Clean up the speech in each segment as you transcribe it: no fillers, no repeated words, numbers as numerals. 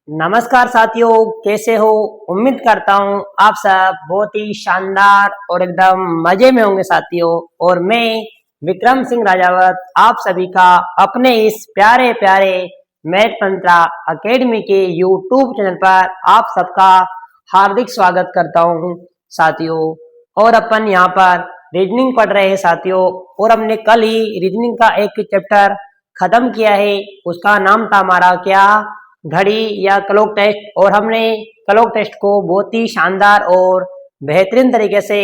नमस्कार साथियों, कैसे हो। उम्मीद करता हूँ आप सब बहुत ही शानदार और एकदम मजे में होंगे साथियों। और मैं विक्रम सिंह राजावत आप सभी का अपने इस प्यारे प्यारे मैथ मंत्रा अकेडमी के यूट्यूब चैनल पर आप सबका हार्दिक स्वागत करता हूँ साथियों। और अपन यहाँ पर रीजनिंग पढ़ रहे हैं साथियों। और हमने कल ही रीजनिंग का एक चैप्टर खत्म किया है, उसका नाम था हमारा क्या, घड़ी या क्लॉक टेस्ट। और हमने क्लॉक टेस्ट को बहुत ही शानदार और बेहतरीन तरीके से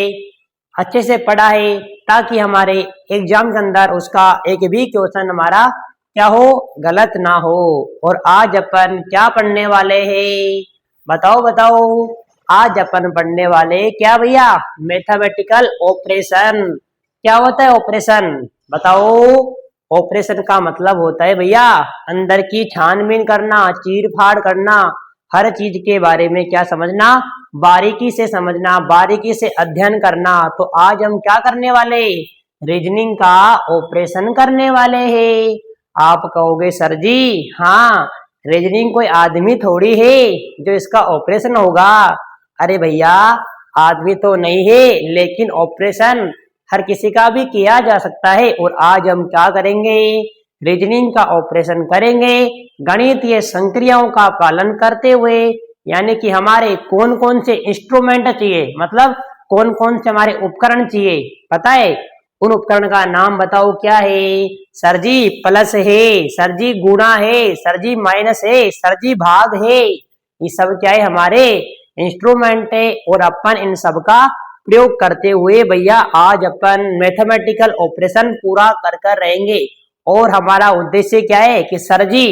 अच्छे से पढ़ा है, ताकि हमारे एग्जाम के अंदर उसका एक भी क्वेश्चन हमारा क्या हो, गलत ना हो। और आज अपन क्या पढ़ने वाले हैं, बताओ बताओ। आज अपन पढ़ने वाले क्या भैया, मैथमेटिकल ऑपरेशन। क्या होता है ऑपरेशन, बताओ। ऑपरेशन का मतलब होता है भैया अंदर की छानबीन करना, चीर फाड़ करना, हर चीज के बारे में क्या समझना, बारीकी से समझना, बारीकी से अध्ययन करना। तो आज हम क्या करने वाले, रीजनिंग का ऑपरेशन करने वाले हैं। आप कहोगे सर जी, हाँ रीजनिंग कोई आदमी थोड़ी है जो इसका ऑपरेशन होगा। अरे भैया आदमी तो नहीं है, लेकिन ऑपरेशन हर किसी का भी किया जा सकता है। और आज हम क्या करेंगे, रीजनिंग का ऑपरेशन करेंगे गणितीय संक्रियाओं का पालन करते हुए। यानी कि हमारे कौन कौन से इंस्ट्रूमेंट चाहिए, मतलब कौन कौन से हमारे उपकरण चाहिए, पता है। उन उपकरण का नाम बताओ क्या है। सर जी प्लस है, सर जी गुणा है, सर जी माइनस है, सर जी भाग है। ये सब क्या है, हमारे इंस्ट्रूमेंट है। और अपन इन सब का प्रयोग करते हुए भैया आज अपन मैथमेटिकल ऑपरेशन पूरा कर कर रहेंगे। और हमारा उद्देश्य क्या है कि सर जी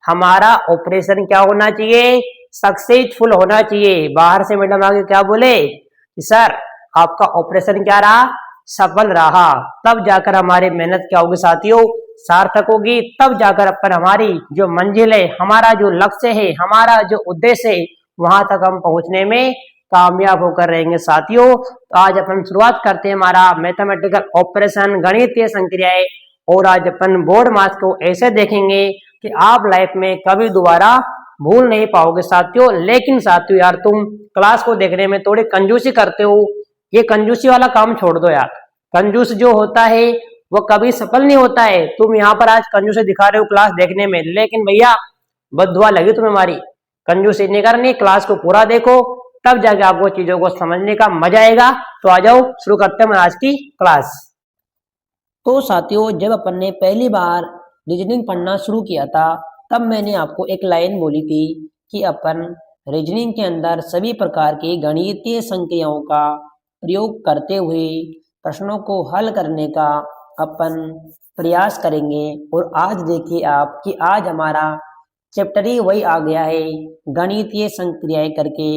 हमारा ऑपरेशन क्या होना चाहिए, सक्सेसफुल होना चाहिए। बाहर से मैडम आगे क्या बोले कि सर आपका ऑपरेशन क्या रहा, सफल रहा। तब जाकर हमारी मेहनत क्या होगी साथियों, सार्थक होगी। तब जाकर अपन हमारी जो मंजिल है, हमारा जो लक्ष्य है, हमारा जो उद्देश्य है, वहां तक हम पहुंचने में कामयाब होकर रहेंगे साथियों। तो आज अपन शुरुआत करते हैं हमारा मैथमेटिकल ऑपरेशन, गणितीय संक्रियाएं। और आज अपन बोर्ड मार्क्स को ऐसे देखेंगे कि आप लाइफ में कभी दोबारा भूल नहीं पाओगे साथियों। लेकिन साथियों यार, तुम क्लास को देखने में थोड़ी कंजूसी करते हो। ये कंजूसी वाला काम छोड़ दो यार। कंजूस जो होता है वो कभी सफल नहीं होता है। तुम यहाँ पर आज कंजूसी दिखा रहे हो क्लास देखने में, लेकिन भैया बद्दुआ लगी तुम्हें हमारी। कंजूसी नहीं करनी, क्लास को पूरा देखो, तब जाके आपको चीजों को समझने का मजा आएगा। तो आ जाओ शुरू करते हैं आज की क्लास। तो साथियों जब अपन ने पहली बार रीजनिंग पढ़ना शुरू किया था, तब मैंने आपको एक लाइन बोली थी कि अपन रीजनिंग के अंदर सभी प्रकार की गणितीय संक्रियाओं का प्रयोग करते हुए प्रश्नों को हल करने का अपन प्रयास करेंगे। और आज देखिए आप कि आज हमारा चैप्टर ही वही आ गया है, गणितीय संक्रियाएं करके।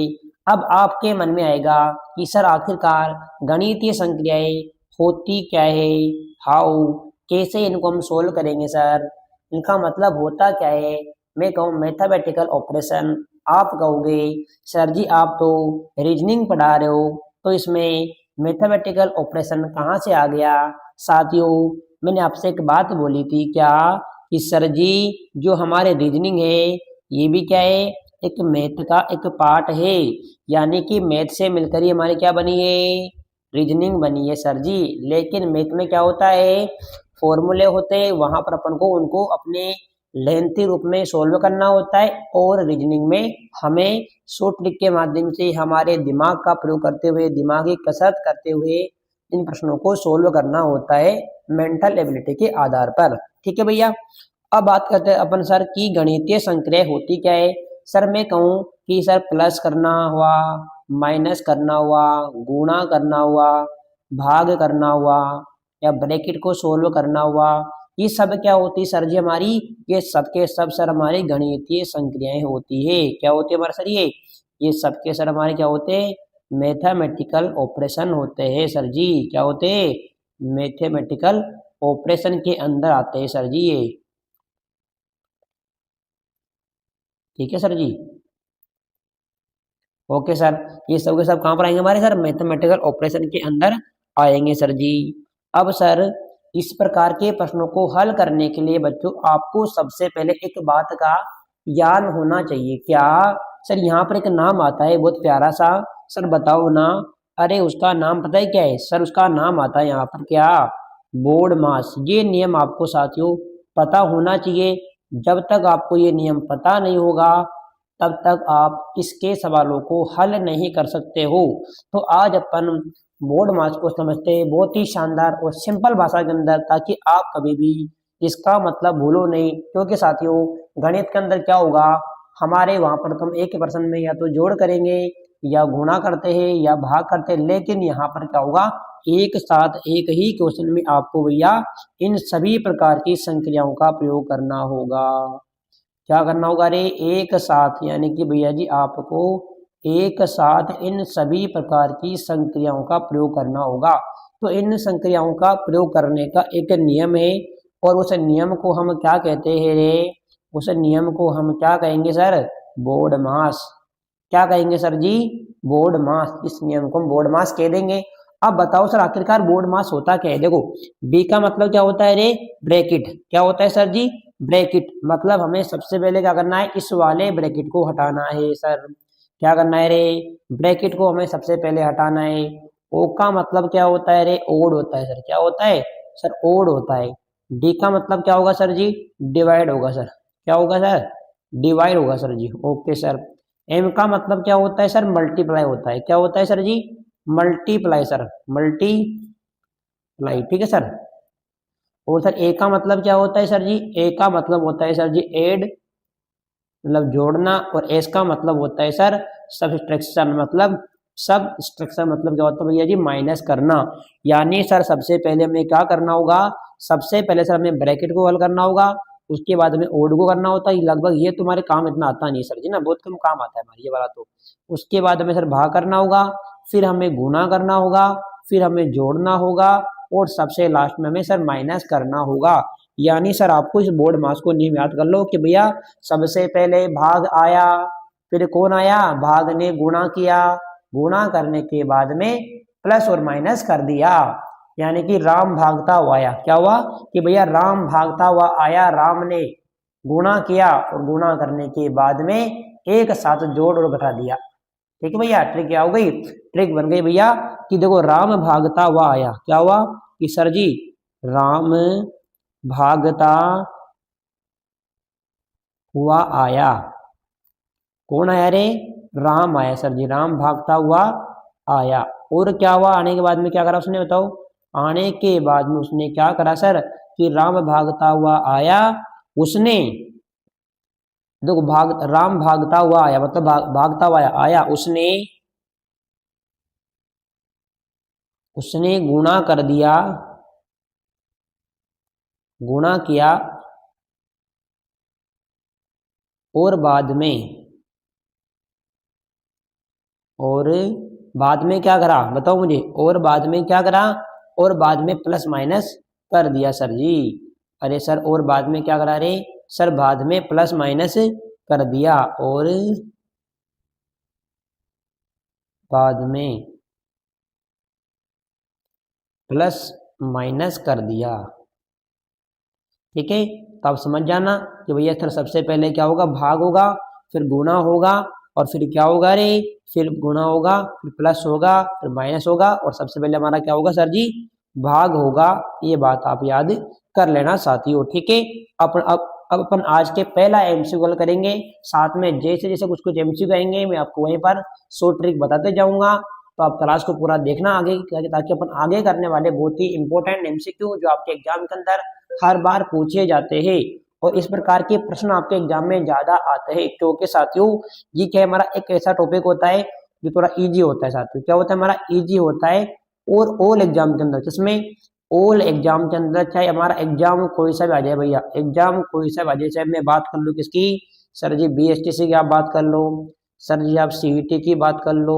अब आपके मन में आएगा कि सर आखिरकार गणितीय संक्रियाएं होती क्या है, हाउ, कैसे इनको हम सोल्व करेंगे सर, इनका मतलब होता क्या है। मैं कहूँ मैथमेटिकल ऑपरेशन, आप कहोगे सर जी आप तो रीजनिंग पढ़ा रहे हो, तो इसमें मैथमेटिकल ऑपरेशन कहाँ से आ गया। साथियों मैंने आपसे एक बात बोली थी क्या, कि सर जी जो हमारे रीजनिंग है ये भी क्या है, एक मैथ का एक पार्ट है। यानी कि मैथ से मिलकर ही हमारी क्या बनी है, रीजनिंग बनी है सर जी। लेकिन मैथ में क्या होता है, फॉर्मूले होते हैं, वहां पर अपन को उनको अपने लेंथी रूप में सोल्व करना होता है। और रीजनिंग में हमें शॉर्ट ट्रिक के माध्यम से हमारे दिमाग का प्रयोग करते हुए, दिमागी कसरत करते हुए इन प्रश्नों को सोल्व करना होता है मेंटल एबिलिटी के आधार पर। ठीक है भैया। अब बात करते हैं अपन सर की गणितीय संक्रिया होती क्या है। सर मैं कहूँ कि सर प्लस करना हुआ, माइनस करना हुआ, गुणा करना हुआ, भाग करना हुआ, या ब्रैकेट को सोल्व करना हुआ, ये सब क्या होती सर जी हमारी, ये सब के सब सर हमारी गणितीय संक्रियाएं होती है। क्या होती है हमारे सर, ये सब के सर हमारे क्या होते हैं, मैथमेटिकल ऑपरेशन होते हैं सर जी। क्या होते हैं, मैथमेटिकल ऑपरेशन के अंदर आते हैं सर जी ये। ठीक है सर जी, ओके सर। ये सब के सब कहाँ पर आएंगे हमारे सर, मैथमेटिकल ऑपरेशन के अंदर आएंगे सर जी। अब सर इस प्रकार के प्रश्नों को हल करने के लिए बच्चों आपको सबसे पहले एक बात का ज्ञान होना चाहिए। क्या सर यहाँ पर एक नाम आता है बहुत प्यारा सा, सर बताओ ना। अरे उसका नाम पता है क्या है सर? उसका नाम आता है यहाँ पर क्या? बोर्ड मास। ये नियम आपको साथियों पता होना चाहिए। जब तक आपको ये नियम पता नहीं होगा तब तक आप इसके सवालों को हल नहीं कर सकते हो। तो आज अपन बोर्ड मास को समझते हैं बहुत ही शानदार और सिंपल भाषा के अंदर, ताकि आप कभी भी इसका मतलब भूलो नहीं। क्योंकि साथियों गणित के अंदर क्या होगा, हमारे वहां पर तो हम एक प्रश्न में या तो जोड़ करेंगे या गुणा करते हैं या भाग करते हैं, लेकिन यहाँ पर क्या होगा, एक साथ एक ही क्वेश्चन में आपको भैया इन सभी प्रकार की संक्रियाओं का प्रयोग करना होगा। क्या करना होगा रे? एक साथ, यानी कि भैया जी आपको एक साथ इन सभी प्रकार की संक्रियाओं का प्रयोग करना होगा। तो इन संक्रियाओं का प्रयोग करने का एक नियम है, और उस नियम को हम क्या कहते हैं रे? उस नियम को हम क्या कहेंगे सर? बोर्ड मास। क्या कहेंगे सर जी? बोर्ड मास। इस नियम को हम बोर्ड मास कह देंगे। अब बताओ सर आखिरकार बोर्ड मास होता क्या है? देखो बी का मतलब क्या होता है रे? ब्रैकेट। क्या होता है सर जी? ब्रैकेट। मतलब हमें सबसे पहले क्या करना है, इस वाले ब्रैकेट को हटाना है सर। क्या करना है रे? ब्रैकेट को हमें सबसे पहले हटाना है। ओ का मतलब क्या होता है रे? ओड होता है सर। क्या होता है सर? ओड होता है। डी का मतलब क्या होगा सर जी? डिवाइड होगा सर। क्या होगा सर? डिवाइड होगा sir ji. Okay sir. M का मतलब क्या होता है सर? मल्टीप्लाई होता है। क्या होता है sir ji? Multiply sir. Multiply, ठीक है सर। और सर ए का मतलब क्या होता है सर जी? ए का मतलब होता है सर जी एड, मतलब जोड़ना। और एस का मतलब होता है सर सब्सट्रैक्शन, मतलब सब्सट्रैक्शन मतलब क्या होता है भैया जी? माइनस करना। यानी सर सबसे पहले हमें क्या करना होगा? सबसे पहले सर हमें ब्रैकेट को हल करना होगा, उसके बाद हमें ओड को करना होता है। लगभग ये तुम्हारे काम इतना आता नहीं सर जी ना, बहुत कम काम आता है हमारे ये वाला तो। उसके बाद हमें सर भाग करना होगा, फिर हमें गुणा करना होगा, फिर हमें जोड़ना होगा, और सबसे लास्ट में हमें सर माइनस करना होगा। यानी सर आपको इस बोर्ड मास को नियम याद कर लो कि भैया सबसे पहले भाग आया, फिर कौन आया? भाग ने गुणा किया, गुणा करने के बाद में प्लस और माइनस कर दिया। यानी कि राम भागता हुआ आया। क्या हुआ कि भैया राम भागता हुआ आया, राम ने गुणा किया और गुणा करने के बाद में एक साथ जोड़ और घटा दिया। ठीक है भैया, ट्रिक क्या हो गई? ट्रिक बन गई भैया कि देखो राम भागता हुआ आया। क्या हुआ कि सर जी राम भागता हुआ आया। कौन आया रे? राम आया सर जी, राम भागता हुआ आया। और क्या हुआ आने के बाद में? क्या करा उसने बताओ? आने के बाद में उसने क्या करा सर कि राम भागता हुआ आया, उसने देखो राम भागता हुआ आया मतलब भागता हुआ आया, उसने गुणा कर दिया, गुणा किया, और बाद में क्या करा बताओ मुझे? और बाद में क्या करा? और बाद में प्लस माइनस कर दिया सर जी। अरे सर और बाद में क्या करा रे? सर बाद में प्लस माइनस कर दिया, और बाद में प्लस माइनस कर दिया। ठीक है, तो आप समझ जाना कि भैया सर सबसे पहले क्या होगा? भाग होगा, फिर गुणा होगा, और फिर क्या होगा रे? फिर गुणा होगा, फिर प्लस होगा, फिर माइनस होगा, और सबसे पहले हमारा क्या होगा सर जी? भाग होगा। ये बात आप याद कर लेना साथियों। ठीक है, अब अपन आज के पहला एमसीक्यू हल करेंगे, साथ में जैसे जैसे कुछ कुछ एमसीक्यू आएंगे मैं आपको वहीं पर शॉर्ट ट्रिक बताते जाऊंगा। तो आप क्लास को पूरा देखना आगे, ताकि अपन आगे करने वाले बहुत ही इंपॉर्टेंट एमसीक्यू जो आपके एग्जाम के अंदर हर बार पूछे जाते हैं, और इस प्रकार के प्रश्न आपके एग्जाम में ज्यादा आते हैं। क्योंकि साथियों ये क्या है, हमारा एक ऐसा टॉपिक होता है जो थोड़ा इजी होता है साथियों। क्या होता है? हमारा इजी होता है। और ऑल एग्जाम के अंदर, जिसमें ऑल एग्जाम के अंदर चाहे हमारा एग्जाम कोई सा भी आ जाए भैया, एग्जाम कोई सा भी आ जाए, चाहे मैं बात कर लूँ किसकी सर जी? बीएसटीसी की आप बात कर लो सर जी, आप सीईटी की बात कर लो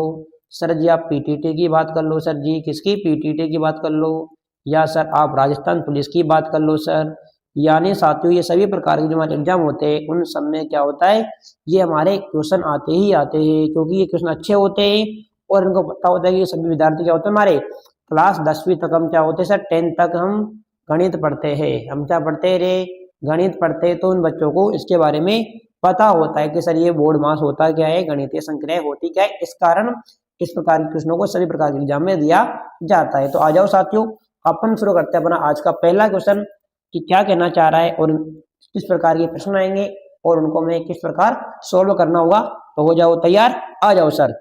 सर जी, आप पीटीटी की बात कर लो सर जी, किसकी? पीटीटी की बात कर लो, या सर आप राजस्थान पुलिस की बात कर लो सर। यानी साथियों ये सभी प्रकार के जो हमारे एग्जाम होते हैं उन सब में क्या होता है, ये हमारे क्वेश्चन आते ही आते हैं, क्योंकि ये क्वेश्चन अच्छे होते हैं और इनको पता होता है कि ये सभी विद्यार्थी क्या होते हैं हमारे क्लास 10वीं तक हम क्या होते हैं सर? 10th तक हम गणित पढ़ते हैं। हम क्या पढ़ते हैं रे? गणित पढ़ते हैं। तो उन बच्चों को इसके बारे में पता होता है कि सर ये बोर्ड मास होता क्या है, गणितीय संक्रियाएं होती क्या है, इस कारण इस प्रकार के प्रश्नों को सभी प्रकार के एग्जाम में दिया जाता है। तो आ जाओ साथियों, अपन शुरू करते हैं अपना आज का पहला क्वेश्चन कि क्या कहना चाह रहा है और किस प्रकार के प्रश्न आएंगे और उनको हमें किस प्रकार सोल्व करना होगा। तो हो जाओ तैयार, आ जाओ सर।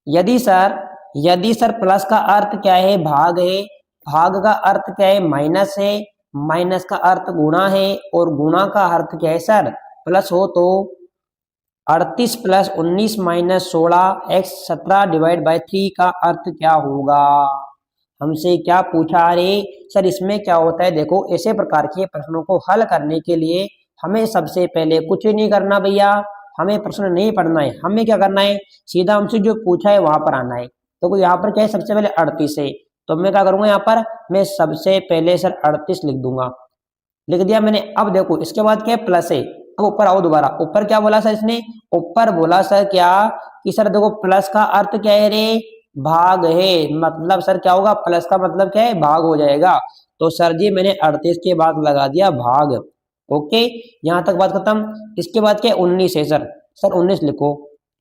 यदि सर प्लस का अर्थ क्या है, भाग है, भाग का अर्थ क्या है, माइनस है, माइनस का अर्थ गुणा है और गुणा का अर्थ क्या है सर प्लस हो, तो 38 plus 19 minus 16 x 17 divide by 3 का अर्थ क्या होगा। हमसे क्या पूछा रे सर, इसमें क्या होता है, देखो ऐसे प्रकार के प्रश्नों को हल करने के लिए हमें सबसे पहले कुछ नहीं करना भैया, हमें प्रश्न नहीं पढ़ना है, हमें क्या करना है, सीधा हमसे जो पूछा है वहां पर आना है। तो यहाँ पर क्या है, सबसे पहले 38 है, तो मैं क्या करूंगा, यहाँ पर मैं सबसे पहले सर 38 लिख दूंगा, लिख दिया मैंने। अब देखो इसके बाद क्या है, प्लस है। अब ऊपर आओ दोबारा, ऊपर क्या बोला सर इसने, ऊपर बोला सर क्या कि सर देखो प्लस का अर्थ क्या है रे, भाग है, मतलब सर क्या होगा, प्लस का मतलब क्या है, भाग हो जाएगा। तो सर जी मैंने 38 के बाद लगा दिया भाग। ओके, यहाँ तक बात खत्म। इसके बाद क्या 19 है सर, सर 19 लिखो,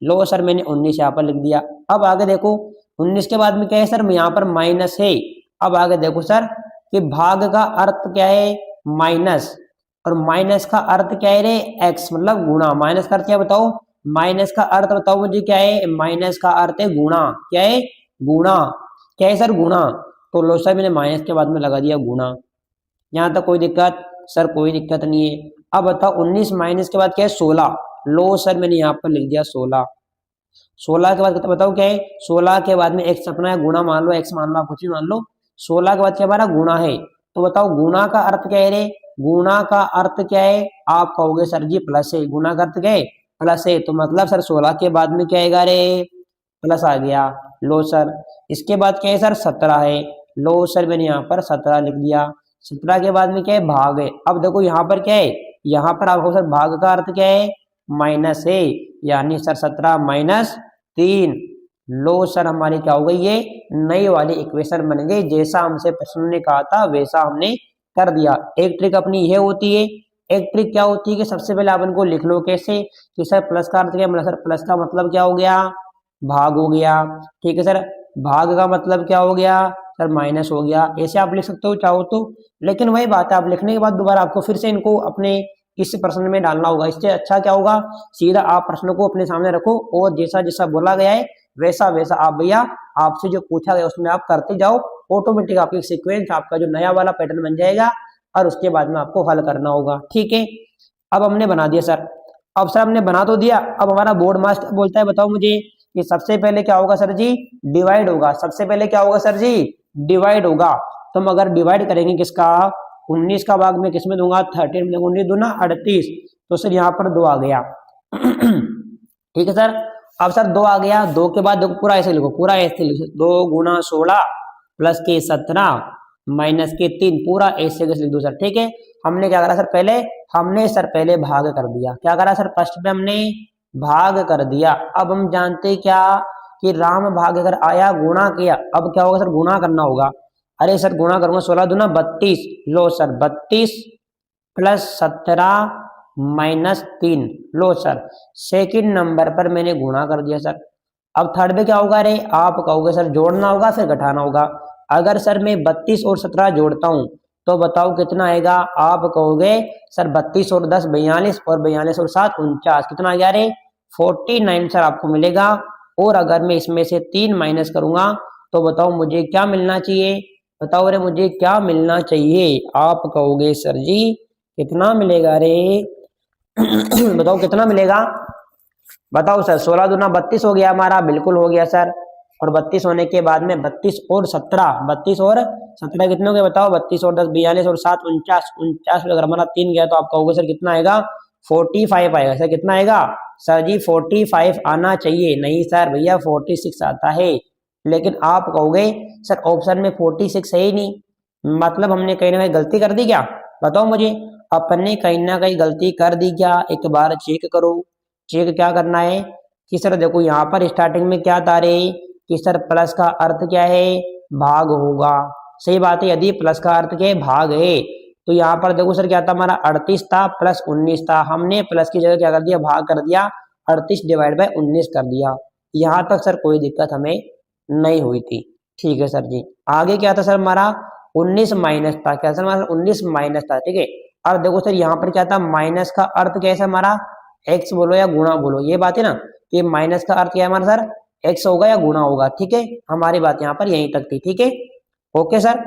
लो सर मैंने 19 यहाँ पर लिख दिया। अब आगे देखो 19 के बाद में क्या है सर, यहाँ पर माइनस है। अब आगे देखो सर कि भाग का अर्थ क्या है, माइनस, और माइनस का अर्थ क्या है रे, एक्स मतलब गुणा। माइनस का अर्थ क्या बताओ, माइनस का अर्थ बताओ मुझे क्या है, माइनस का अर्थ है गुणा, क्या है गुणा, क्या है सर गुणा। तो लो सर मैंने माइनस के बाद में लगा दिया गुणा। यहाँ तक कोई दिक्कत सर, कोई दिक्कत नहीं है। अब बताओ 19 माइनस के बाद क्या है 16, लो सर मैंने यहाँ पर लिख दिया 16। 16 के बाद बताओ क्या है, 16 के बाद में एक्स अपना है, गुणा मान लो, एक्स मान लो, कुछ भी मान लो। 16 के बाद क्या हमारा गुणा है, तो बताओ गुणा का अर्थ क्या है रे, गुणा का अर्थ क्या है, आप कहोगे सर जी प्लस है, गुणा का अर्थ क्या है प्लस है, तो मतलब सर 16 के बाद में क्या आएगा रे, प्लस आ गया। लो सर इसके बाद क्या है सर 17 है, लो सर मैंने यहाँ पर 17 लिख दिया। 17 के बाद में क्या है भाग है। अब देखो यहाँ पर क्या है, यहाँ पर आपको सर भाग का अर्थ क्या है, माइनस है, यानी सर 17 माइनस 3। लो सर हमारी क्या हो गई, ये नई वाली इक्वेशन बन गई, जैसा हमसे प्रश्न ने कहा था वैसा हमने कर दिया। एक ट्रिक अपनी ये होती है, एक ट्रिक क्या होती है कि सबसे पहले आप इनको लिख लो कैसे कि सर प्लस का अर्थ क्या है, सर प्लस का मतलब क्या हो गया, भाग हो गया, ठीक है सर, भाग का मतलब क्या हो गया सर माइनस हो गया। ऐसे आप लिख सकते हो चाहो तो, लेकिन वही बात है आप लिखने के बाद दोबारा आपको फिर से इनको अपने इस प्रश्न में डालना होगा। इससे अच्छा क्या होगा, सीधा आप प्रश्न को अपने सामने रखो और जैसा जैसा बोला गया है वैसा वैसा आप भैया आपसे जो पूछा गया उसमें आप करते जाओ, ऑटोमेटिक आपकी सीक्वेंस आपका जो नया वाला पैटर्न बन जाएगा और उसके बाद में आपको हल करना होगा। ठीक है, अब हमने बना दिया सर, अब सर हमने बना तो दिया, अब हमारा बोर्ड मास बोलता है बताओ मुझे कि सबसे पहले क्या होगा सर जी, डिवाइड होगा। सबसे पहले क्या होगा सर जी, डिवाइड होगा। तो हम अगर डिवाइड करेंगे किसका, 19 का भाग में किसमें दूंगा, 13 में, 19 दूना 38, तो सर यहाँ पर 2 आ गया। ठीक है सर, अब सर 2 आ गया, 2 के बाद पूरा ऐसे लिखो, पूरा ऐसे लिखो, 2 गुना 16 प्लस के 17 माइनस के 3, पूरा ऐसे लिख दो सर। ठीक है, हमने क्या करा सर, हमने पहले भाग कर दिया। क्या करा सर, फर्स्ट पे हमने भाग कर दिया। अब हम जानते क्या कि राम भाग अगर आया गुणा किया, अब क्या होगा सर, गुणा करना होगा। अरे सर गुणा करूंगा, 16 दूना 32, लो सर 32 प्लस 17 माइनस 3, लो सर सेकंड नंबर पर मैंने गुणा कर दिया सर। अब थर्ड पे क्या होगा रे, आप कहोगे सर जोड़ना होगा फिर घटाना होगा। अगर सर मैं 32 और 17 जोड़ता हूं तो बताओ कितना आएगा, आप कहोगे सर 32 और 10 42 और 42 और 7 49, कितना आ गया रे 49 सर आपको मिलेगा। और अगर मैं इसमें से 3 माइनस करूंगा तो बताओ मुझे क्या मिलना चाहिए, बताओ रे मुझे क्या मिलना चाहिए, आप कहोगे सर जी कितना मिलेगा रे। बताओ कितना मिलेगा, बताओ सर 16 दूना 32 हो गया हमारा, बिल्कुल हो गया सर। और 32 होने के बाद में 32 और 17 कितने हो गए बताओ, 32 और 10 42 और 7 49 में अगर हमारा 3 गया तो आप कहोगे सर कितना आएगा 45 आएगा। सर कितना आएगा सर जी 45 आना चाहिए, नहीं सर भैया 46 आता है। लेकिन आप कहोगे सर ऑप्शन में 46 है ही नहीं, मतलब हमने कहीं ना कहीं गलती कर दी क्या, बताओ मुझे, अपन ने कहीं ना कहीं गलती कर दी क्या, एक बार चेक करो। चेक क्या करना है कि सर देखो यहाँ पर स्टार्टिंग में क्या था रे कि सर प्लस का अर्थ क्या है, भाग होगा। सही बात है, यदि प्लस का अर्थ क्या है भाग है तो यहाँ पर देखो सर क्या था हमारा 38 था प्लस 19 था, हमने प्लस की जगह क्या कर दिया भाग कर दिया, 38 डिवाइड बाय 19 कर दिया। यहाँ तक सर कोई दिक्कत हमें नहीं हुई थी। ठीक है सर जी। आगे क्या था सर हमारा 19 माइनस था, क्या सर हमारा 19 माइनस था। ठीक है, अब देखो सर यहाँ पर क्या था, माइनस का अर्थ क्या है हमारा, एक्स बोलो या गुणा बोलो, ये बात है ना कि माइनस का अर्थ क्या है हमारा सर, एक्स होगा या गुणा होगा। ठीक है, हमारी बात यहाँ पर यहीं तक थी। ठीक है, ओके सर।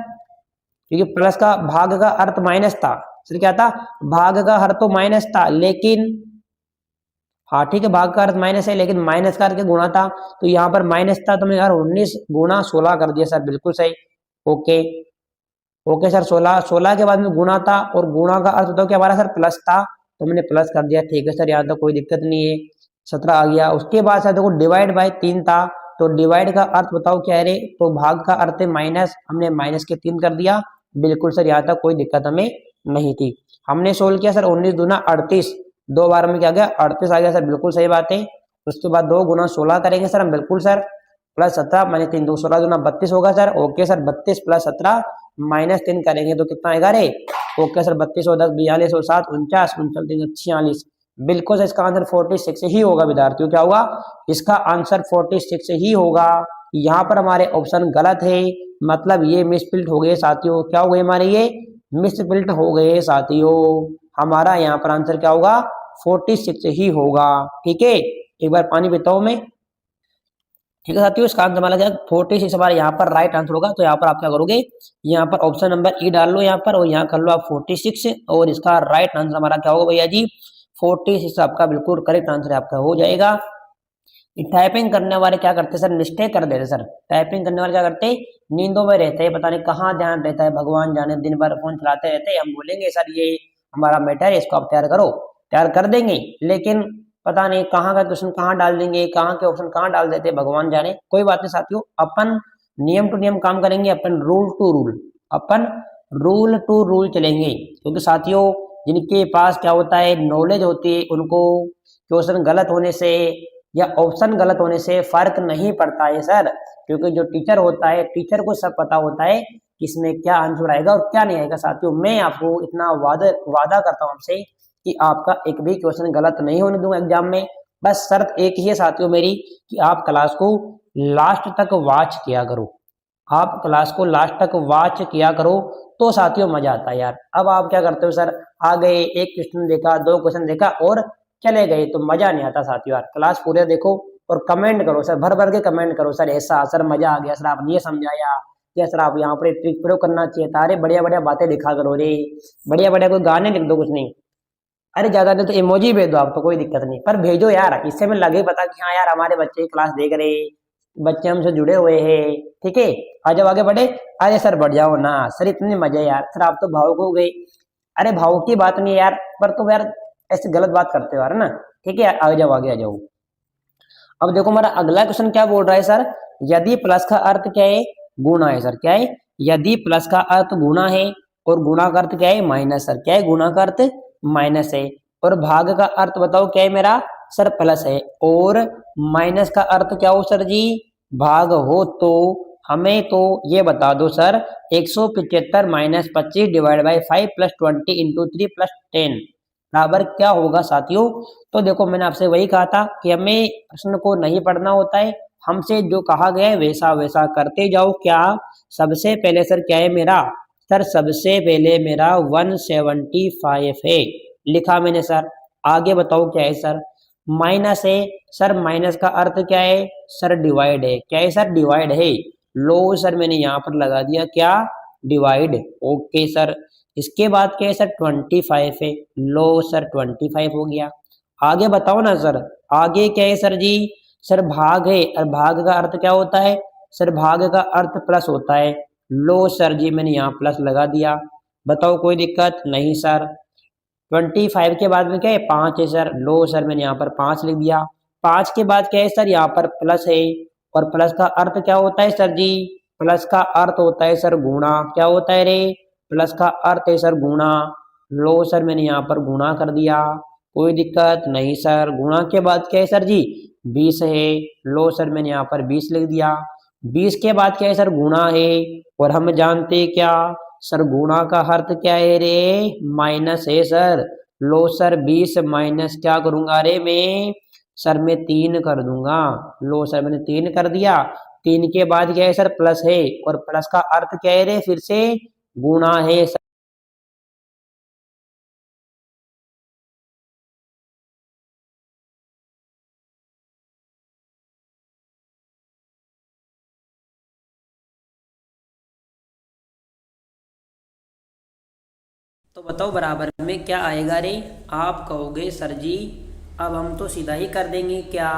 क्योंकि प्लस का भाग का अर्थ माइनस था, सर क्या था, भाग का अर्थ तो माइनस था, लेकिन हाँ ठीक है भाग का अर्थ माइनस है, लेकिन माइनस का अर्थ गुणा था, तो यहाँ पर माइनस था तो मैंने यार 19 गुणा 16 कर दिया सर, बिल्कुल सही। ओके ओके सर, 16 के बाद में गुणा था, और गुणा का अर्थ तो क्या हमारा सर प्लस था, तो मैंने प्लस कर दिया। ठीक है सर, यहाँ तक कोई दिक्कत नहीं है, 17 आ गया। उसके बाद सर देखो डिवाइड बाय 3 था, तो डिवाइड का अर्थ बताओ क्या है रे, तो भाग का अर्थ है माइनस, हमने माइनस के 3 कर दिया। बिल्कुल सर, यहाँ तक कोई दिक्कत हमें नहीं थी। हमने सोल्व किया सर 19 दूना 38, 2 बार में क्या गया 38 आ गया सर, बिल्कुल सही बात है। उसके बाद 2 गुना 16 करेंगे सर हम, बिल्कुल सर, प्लस 17 माइनस 3 2 16 दूना 32 होगा sir. Okay sir, 32 plus 17 minus 3 करेंगे तो कितना आएगा रे, ओके सर, 32 और 10 42 और 7 49 49 46, बिल्कुल सर इसका आंसर 46 ही होगा विद्यार्थियों। क्या होगा, इसका आंसर 46 ही होगा। यहाँ पर हमारे ऑप्शन गलत है, मतलब ये मिसप्रिंट हो गए साथियों। क्या हो गए हमारे, ये मिसप्रिंट हो गए साथियों। हमारा यहाँ पर आंसर क्या होगा, 46 ही होगा। ठीक है, एक बार पानी पीता हूं मैं। ठीक है साथियों, इसका आंसर हमारा 46 हमारा यहाँ पर राइट आंसर होगा। तो यहाँ पर आप क्या करोगे, यहाँ पर ऑप्शन नंबर ई डाल लो यहाँ पर, और यहाँ कर लो आप 46, और इसका राइट आंसर हमारा क्या होगा भैया जी, 46 आपका बिल्कुल करेक्ट आंसर आपका हो जाएगा। टाइपिंग करने वाले क्या करते सर, मिस्टेक कर देते सर। टाइपिंग करने वाले क्या करते, नींदों में रहते हैं, पता नहीं कहाँ ध्यान रहता है, भगवान जाने, दिन भर फोन चलाते रहते हैं। हम बोलेंगे सर ये हमारा मैटर है, इसको आप तैयार करो, तैयार कर देंगे, लेकिन पता नहीं कहाँ का क्वेश्चन कहाँ डाल देंगे, कहाँ के ऑप्शन कहाँ डाल देते, भगवान जाने। कोई बात नहीं साथियों, अपन नियम टू नियम काम करेंगे, अपन रूल टू रूल, अपन रूल टू रूल चलेंगे। क्योंकि साथियों जिनके पास क्या होता है, नॉलेज होती है, उनको क्वेश्चन गलत होने से या ऑप्शन गलत होने से फर्क नहीं पड़ता है सर। क्योंकि जो टीचर होता है, टीचर को सब पता होता है कि इसमें क्या आंसर आएगा और क्या नहीं आएगा। साथियों मैं आपको इतना वादा करता हूँ आपसे कि आपका एक भी क्वेश्चन गलत नहीं होने दूंगा एग्जाम में। बस शर्त एक ही है साथियों मेरी, कि आप क्लास को लास्ट तक वॉच किया करो, आप क्लास को लास्ट तक वॉच किया करो, तो साथियों मजा आता है यार। अब आप क्या करते हो सर, आ गए, एक क्वेश्चन देखा, 2 क्वेश्चन देखा और चले गए, तो मजा नहीं आता साथियों यार। क्लास पूरे देखो और कमेंट करो सर, भर भर के कमेंट करो सर, ऐसा सर मजा आ गया सर, आपने ये समझाया, या सर आप यहाँ पर ट्रिक प्रयोग करना चाहिए था। अरे बढ़िया बढ़िया बातें दिखा करो रे, बढ़िया बढ़िया कोई गाने लिख दो, कुछ नहीं, अरे ज्यादा नहीं तो इमोजी भेज दो आप, तो कोई दिक्कत नहीं, पर भेजो यार, इससे में लगे पता कि हाँ यार हमारे बच्चे क्लास देख रहे, बच्चे हमसे जुड़े हुए हैं। ठीक है, आज आगे बढ़े। अरे सर बढ़ जाओ ना सर, इतने मजे यार, सर आप तो भावुक हो गए। अरे भावुक की बात नहीं है यार, पर तो यार ऐसे गलत बात करते हो यार ना। ठीक है, आगे जाओ आगे आ जाओ। अब देखो हमारा अगला क्वेश्चन क्या बोल रहा है सर, यदि प्लस का अर्थ क्या है, गुणा है सर। क्या है, यदि प्लस का अर्थ गुणा है और गुणा का अर्थ क्या है, माइनस। सर क्या है, गुणा का अर्थ माइनस है, और भाग का अर्थ बताओ क्या है मेरा सर, प्लस है, और माइनस का अर्थ क्या हो सर जी, भाग हो। तो हमें तो ये बता दो sir, 175 minus 25 divide by 5 plus 20 into 3 plus 10 बराबर क्या होगा साथियों। तो देखो मैंने आपसे वही कहा था कि हमें प्रश्न को नहीं पढ़ना होता है, हमसे जो कहा गया है वैसा वैसा करते जाओ। क्या सबसे पहले सर क्या है मेरा, सर सबसे पहले मेरा 175 है, लिखा मैंने सर। आगे बताओ क्या है सर, माइनस है सर, माइनस का अर्थ क्या है सर, डिवाइड है। क्या है सर, डिवाइड है। लो सर मैंने यहाँ पर लगा दिया क्या, डिवाइड। ओके सर, इसके बाद क्या है सर, 25 है। लो सर 25 हो गया। आगे बताओ ना सर, आगे क्या है सर जी, सर भाग है, और भाग का अर्थ क्या होता है सर, भाग का अर्थ प्लस होता है। लो सर जी मैंने यहाँ प्लस लगा दिया, बताओ कोई दिक्कत नहीं सर। 25 के बाद में क्या है, 5 है सर। लो सर मैंने यहाँ पर 5 लिख दिया। 5 के बाद क्या है सर, यहाँ पर प्लस है, और प्लस का अर्थ क्या होता है सर जी, प्लस का अर्थ होता है सर गुणा। क्या होता है रे, प्लस का अर्थ है सर गुणा। लो सर मैंने यहाँ पर गुणा कर दिया, कोई दिक्कत नहीं सर। गुणा के बाद क्या है सर जी, 20 है। लो सर मैंने यहाँ पर 20 लिख दिया। 20 के बाद क्या है सर, गुणा है, और हम जानते क्या सर गुणा का अर्थ क्या है रे, माइनस है सर। लो सर 20 माइनस क्या करूंगा रे मैं, सर मैं 3 कर दूंगा। लो सर मैंने 3 कर दिया। 3 के बाद क्या है सर, प्लस है, और प्लस का अर्थ क्या है रे, फिर से गुणा है सर। तो बताओ बराबर में क्या आएगा रे। आप कहोगे सर जी अब हम तो सीधा ही कर देंगे क्या,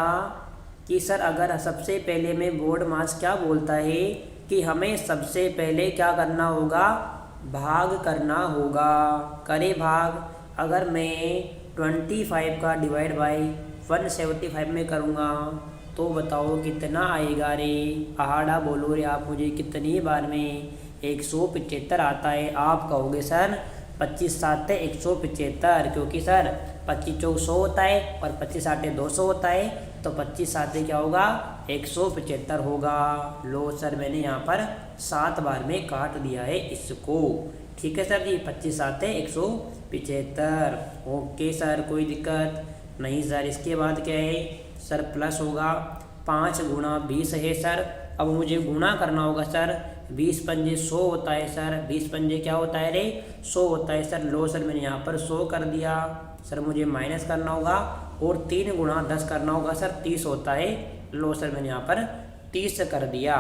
कि सर अगर सबसे पहले में बोर्ड मास क्या बोलता है कि हमें सबसे पहले क्या करना होगा, भाग करना होगा। करे भाग, अगर मैं 25 का डिवाइड बाई 175 में करूँगा तो बताओ कितना आएगा रे। आहाड़ा बोलो रे आप मुझे, कितनी बार में 175 आता है। आप कहोगे सर 25 सात 175, क्योंकि सर 25 चौक 100 होता है और 25 आठे 200 होता है, तो 25 सात क्या होगा 175 होगा। लो सर मैंने यहाँ पर 7 बार में काट दिया है इसको। ठीक है सर जी, 25 सात 175। ओके सर कोई दिक्कत नहीं सर। इसके बाद क्या है सर, प्लस होगा 5 गुणा 20 है सर। अब मुझे गुणा करना होगा सर, 20 पंजे 100 होता है सर। 20 पंजे क्या होता है रे, 100 होता है सर। लो सर मैंने यहाँ पर 100 कर दिया। सर मुझे माइनस करना होगा और 3 गुणा 10 करना होगा सर, 30 होता है। लो सर मैंने यहाँ पर 30 कर दिया।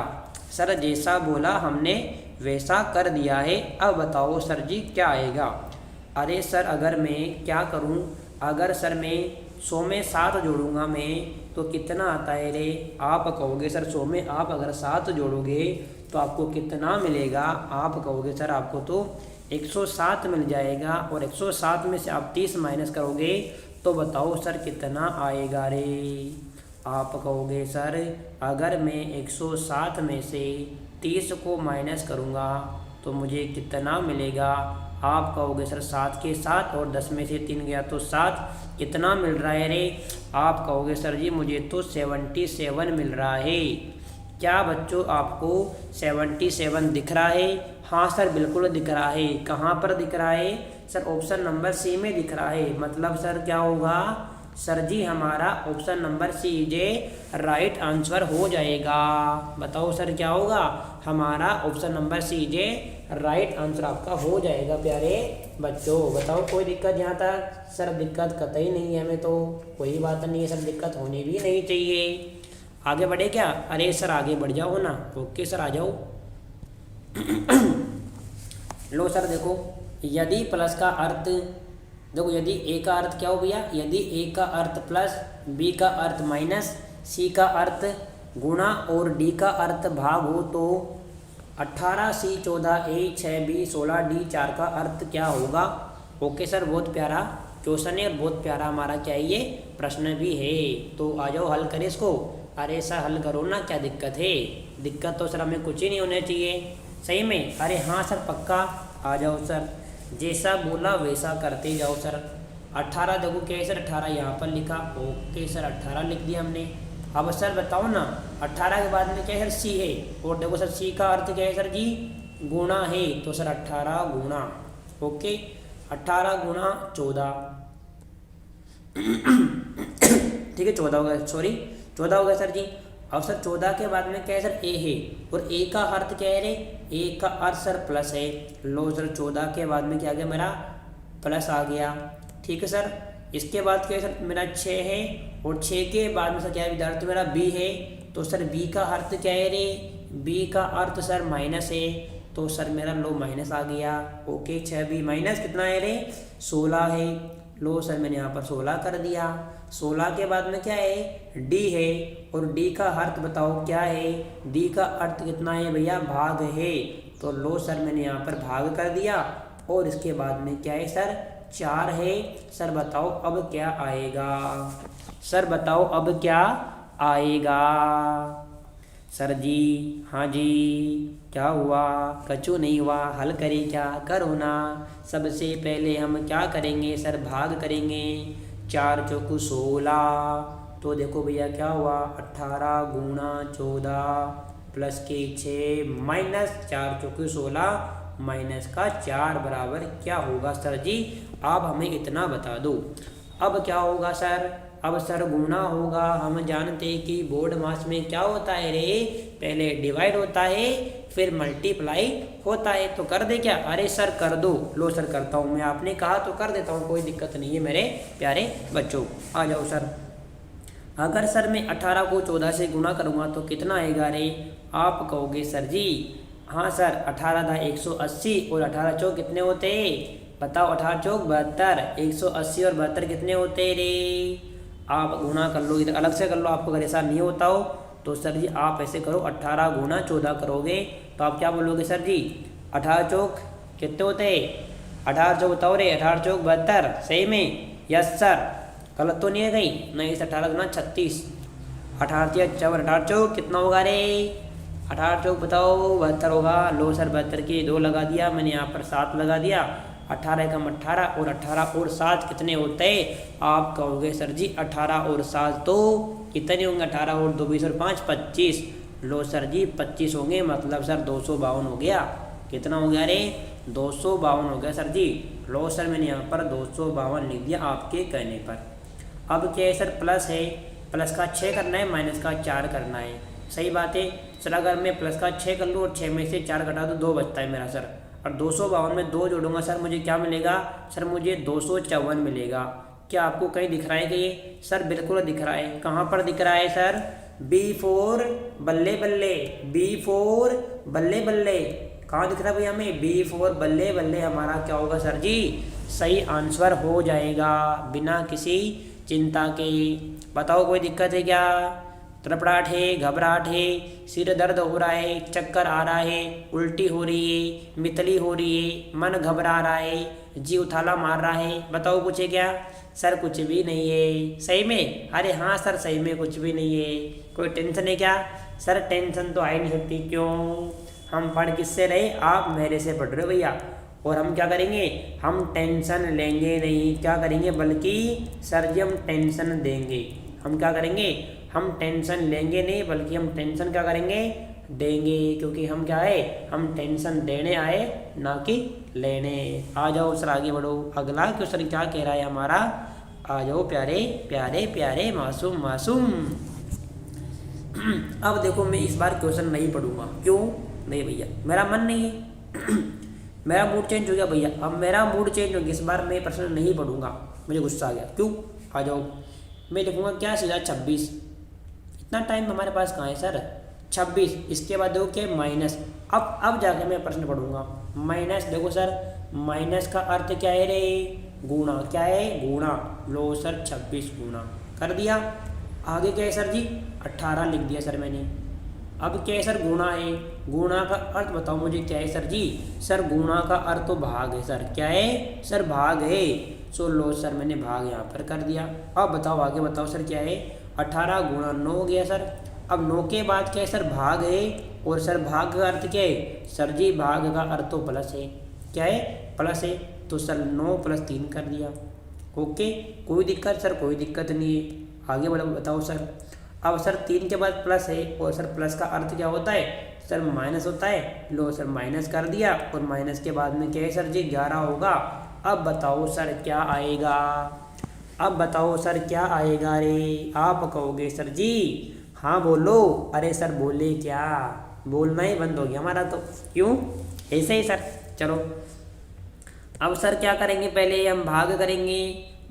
सर जैसा बोला हमने वैसा कर दिया है। अब बताओ सर जी क्या आएगा। अरे सर अगर मैं क्या करूँ, अगर सर मैं 100 में 7 जोड़ूंगा मैं तो कितना आता है रे। आप कहोगे सर 100 में आप अगर 7 जोड़ोगे तो आपको कितना मिलेगा। आप कहोगे सर आपको तो 107 मिल जाएगा, और 107 में से आप 30 माइनस करोगे तो बताओ सर कितना आएगा रे। आप कहोगे सर अगर मैं 107 में से 30 को माइनस करूँगा तो मुझे कितना मिलेगा। आप कहोगे सर 7 के 7 और 10 में से 3 गया तो 7, कितना मिल रहा है रे। आप कहोगे सर जी मुझे तो 77 मिल रहा है। क्या बच्चों आपको 77 दिख रहा है। हाँ सर बिल्कुल दिख रहा है। कहाँ पर दिख रहा है सर, ऑप्शन नंबर सी में दिख रहा है। मतलब सर क्या होगा सर जी, हमारा ऑप्शन नंबर सी जे राइट आंसर हो जाएगा। बताओ सर क्या होगा, हमारा ऑप्शन नंबर सी जे राइट आंसर आपका हो जाएगा प्यारे बच्चों। बताओ कोई दिक्कत यहाँ तक। सर दिक्कत कतई नहीं है, हमें तो कोई बात नहीं है सर, दिक्कत होनी भी नहीं चाहिए। आगे बढ़े क्या। अरे सर आगे बढ़ जाओ ना। ओके सर आ जाओ। लो सर देखो, यदि प्लस का अर्थ, देखो यदि ए का अर्थ क्या हो भैया, यदि ए का अर्थ प्लस, बी का अर्थ माइनस, सी का अर्थ गुणा और डी का अर्थ भाग हो तो 18 सी 14 ए 6 बी 16 डी 4 का अर्थ क्या होगा। ओके सर बहुत प्यारा क्वेश्चन है और बहुत प्यारा हमारा क्या है ये प्रश्न भी है। तो आ जाओ हल करें इसको। अरे सर हल करो ना, क्या दिक्कत है। दिक्कत तो सर हमें कुछ ही नहीं होना चाहिए सही में। अरे हाँ सर पक्का आ जाओ सर, जैसा बोला वैसा करते जाओ सर। 18 देखो क्या है सर, 18 यहाँ पर लिखा। ओके सर 18 लिख दिया हमने। अब सर बताओ ना 18 के बाद में क्या है सर, सी है। और देखो सर सी का अर्थ क्या है सर जी, गुणा है। तो सर 18 गुणा, ओके 18 गुणा 14 ठीक है 14 हो गया, सॉरी 14 हो गया सर जी। अब सर 14 के बाद में क्या है सर, ए है। और ए का अर्थ क्या है रे, ए का अर्थ सर प्लस है। लो सर 14 के बाद में क्या आ गया मेरा, प्लस आ गया। ठीक है सर। इसके बाद क्या है सर, मेरा 6 है। और 6 के बाद में सर क्या है विद्यार्थी, मेरा बी है। तो सर बी का अर्थ क्या है रे, बी का अर्थ सर माइनस है। तो सर मेरा लो माइनस आ गया। ओके 6 बी माइनस कितना है रे, 16 है। लो सर मैंने यहाँ पर 16 कर दिया। 16 के बाद में क्या है, डी है। और डी का अर्थ बताओ क्या है, डी का अर्थ कितना है भैया, भाग है। तो लो सर मैंने यहाँ पर भाग कर दिया। और इसके बाद में क्या है सर, 4 है। सर बताओ अब क्या आएगा, सर बताओ अब क्या आएगा। सर जी हाँ जी क्या हुआ, कछु नहीं हुआ, हल करें क्या, करो ना। सबसे पहले हम क्या करेंगे सर, भाग करेंगे। 4 चौक 16। तो देखो भैया क्या हुआ, 18 गुणा 14 प्लस के 6 माइनस 4 चौक 16 माइनस का 4 बराबर क्या होगा सर जी? आप हमें इतना बता दो। अब क्या होगा सर? अब सर गुणा होगा। हम जानते हैं कि बोर्ड मास में क्या होता है रे, पहले डिवाइड होता है फिर मल्टीप्लाई होता है। तो कर दे क्या? अरे सर कर दो। लो सर करता हूँ मैं, आपने कहा तो कर देता हूँ, कोई दिक्कत नहीं है मेरे प्यारे बच्चों। आ जाओ सर। अगर सर मैं 18 को 14 से गुणा करूँगा तो कितना आएगा रे? आप कहोगे सर जी हाँ सर 18 था 180 और 18 चौक कितने होते? बताओ 18 चौक 72, 180 और 72 कितने होते रे? आप गुणा कर लो, इधर अलग से कर लो, आपको अगर ऐसा नहीं होता हो तो सर जी आप ऐसे करो 18 गुणा 14 करोगे तो आप क्या बोलोगे सर जी? 18 चौक कितने होते? 18 चौक बताओ रे, 18 चौक 72, सही में? यस सर, गलत तो नहीं है कहीं? नहीं, इस 18 गुना 36, 18 54, 18 चौक कितना होगा रे? 18 चौक बताओ 72 होगा। लो सर 72 के 2 लगा दिया मैंने, यहाँ पर 7 लगा दिया। 18 एकम 18 और 18 और 7 कितने होते हैं? आप कहोगे सर जी 18 और 7 तो कितने होंगे? 18 और 2 20 और 5 25। लो सर जी 25 होंगे, मतलब सर 252 हो गया। कितना हो गया रे? 252 हो गया सर जी। लो सर मैंने यहाँ पर 252 लिख दिया आपके कहने पर। अब क्या है सर? प्लस है, प्लस का 6 करना है, माइनस का 4 करना है। सही बात है सर। अगर मैं प्लस का 6 कर लूँ और 6 में से 4 घटा दूँ 2 बचता है मेरा सर। और 252 में 2 जोड़ूंगा सर, मुझे क्या मिलेगा सर? मुझे 254 मिलेगा। क्या आपको कहीं दिख रहा है कि ये? सर बिल्कुल दिख रहा है। कहाँ पर दिख रहा है सर? B4 बल्ले बल्ले, B4 बल्ले बल्ले। कहाँ दिख रहा है भैया हमें? B4 बल्ले बल्ले हमारा क्या होगा सर जी? सही आंसर हो जाएगा बिना किसी चिंता के। बताओ कोई दिक्कत है क्या? तड़पड़ाहट है, घबराहट है, सिर दर्द हो रहा है, चक्कर आ रहा है, उल्टी हो रही है, मितली हो रही है, मन घबरा रहा है, जी उथाला मार रहा है? बताओ कुछ है क्या? सर कुछ भी नहीं है। सही में? अरे हाँ सर सही में कुछ भी नहीं है। कोई टेंशन है क्या? सर टेंशन तो आ ही नहीं सकती। क्यों? हम पढ़ किससे रहे? आप मेरे से पढ़ रहे हो भैया। और हम क्या करेंगे? हम टेंशन लेंगे नहीं, क्या करेंगे बल्कि सर जी हम टेंशन देंगे। हम क्या करेंगे? हम टेंशन लेंगे नहीं बल्कि हम टेंशन क्या करेंगे? देंगे। क्योंकि हम क्या है? हम टेंशन देने आए ना कि लेने। आ जाओ सर आगे बढ़ो। अगला क्वेश्चन क्या कह रहा है हमारा? आ जाओ प्यारे प्यारे प्यारे मासूम मासूम। अब देखो मैं इस बार क्वेश्चन नहीं पढ़ूंगा। क्यों नहीं भैया? मेरा मन नहीं है। मेरा मूड चेंज हो गया भैया। अब मेरा मूड चेंज हो गया, इस बार मैं प्रश्न नहीं पढ़ूंगा, मुझे गुस्सा आ गया। क्यों? आ जाओ मैं लिखूंगा क्या सीधा 26। इतना टाइम हमारे पास कहाँ है सर? 26, इसके बाद देखो क्या माइनस। अब जाके मैं प्रश्न पढ़ूंगा। माइनस देखो सर, माइनस का अर्थ क्या है रे? गुणा। क्या है? गुणा। लो सर 26 गुणा कर दिया। आगे क्या है सर जी? 18 लिख दिया सर मैंने। अब क्या है सर? गुणा है। गुणा का अर्थ बताओ मुझे क्या है सर जी? सर गुणा का अर्थ तो भाग है सर। क्या है सर? भाग है। सो लो सर मैंने भाग यहाँ पर कर दिया। अब बताओ आगे बताओ सर क्या है? 18 गुणा 9 हो गया सर। अब 9 के बाद क्या है सर? भाग है। और सर भाग का अर्थ क्या है? सर जी भाग का अर्थ तो प्लस है। क्या है? प्लस है। तो सर 9 + 3 कर दिया। ओके, कोई दिक्कत सर? कोई दिक्कत नहीं है। आगे बताओ सर। अब सर 3 के बाद प्लस है और सर प्लस का अर्थ क्या होता है? सर माइनस होता है। लो सर माइनस कर दिया और माइनस के बाद में क्या है सर जी? 11 होगा। अब बताओ सर क्या आएगा? अब बताओ सर क्या आएगा रे? आप कहोगे सर जी हाँ बोलो। अरे सर बोले क्या? बोलना ही बंद हो गया हमारा तो। क्यों? ऐसे ही सर। चलो अब सर क्या करेंगे? पहले हम भाग करेंगे।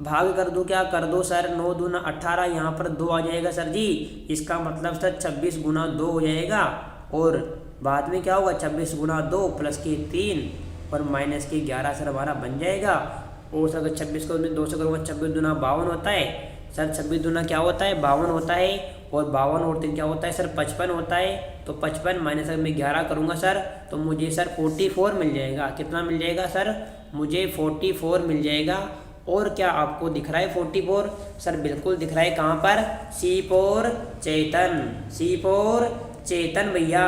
भाग कर दो, क्या कर दो सर? 9 दूना 18, यहाँ पर 2 आ जाएगा सर जी। इसका मतलब सर 26 गुना 2 हो जाएगा। और बाद में क्या होगा? 26 गुना 2 + के 3 और माइनस के 11 सर हमारा बन जाएगा। और सर अगर 26 को मैं 2 से करूँगा 26 दूना 52 होता है सर। 26 दूना क्या होता है? 52 होता है। और 52 और 3 क्या होता है सर? 55 होता है। तो 55 माइनस अगर मैं 11 करूँगा सर तो मुझे सर 44 मिल जाएगा। कितना मिल जाएगा सर? मुझे 44 मिल जाएगा। और क्या आपको दिख रहा है 44? सर बिल्कुल दिख रहा है। कहाँ पर? C4 चेतन। C4 चेतन भैया।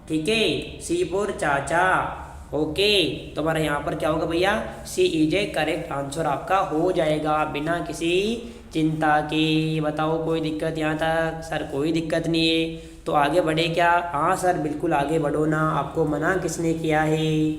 ठीक है, C4 चाचा। ओके, तो हमारा यहाँ पर क्या होगा भैया? C is A correct answer आपका हो जाएगा बिना किसी चिंता के। बताओ कोई दिक्कत यहाँ तक? सर कोई दिक्कत नहीं है। तो आगे बढ़े क्या? हाँ सर बिल्कुल आगे बढ़ो ना, आपको मना किसने किया है?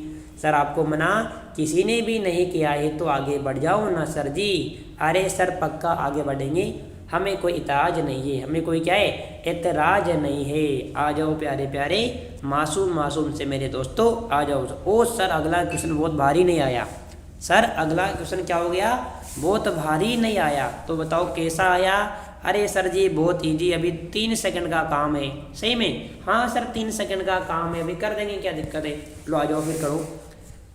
सर आपको मना किसी ने भी नहीं किया है तो आगे बढ़ जाओ ना सर जी। अरे सर पक्का आगे बढ़ेंगे, हमें कोई इतराज नहीं है, हमें कोई क्या है इतराज नहीं है। आ जाओ प्यारे प्यारे मासूम मासूम से मेरे दोस्तों, आ जाओ। ओ सर अगला क्वेश्चन बहुत भारी नहीं आया, सर अगला क्वेश्चन क्या हो गया, बहुत भारी नहीं आया, तो बताओ कैसा आया। अरे सर जी बहुत इजी, अभी 3 सेकंड का काम है। सही में, हाँ सर 3 सेकंड का काम है, अभी कर देंगे, क्या दिक्कत है। लो आ जाओ फिर करो।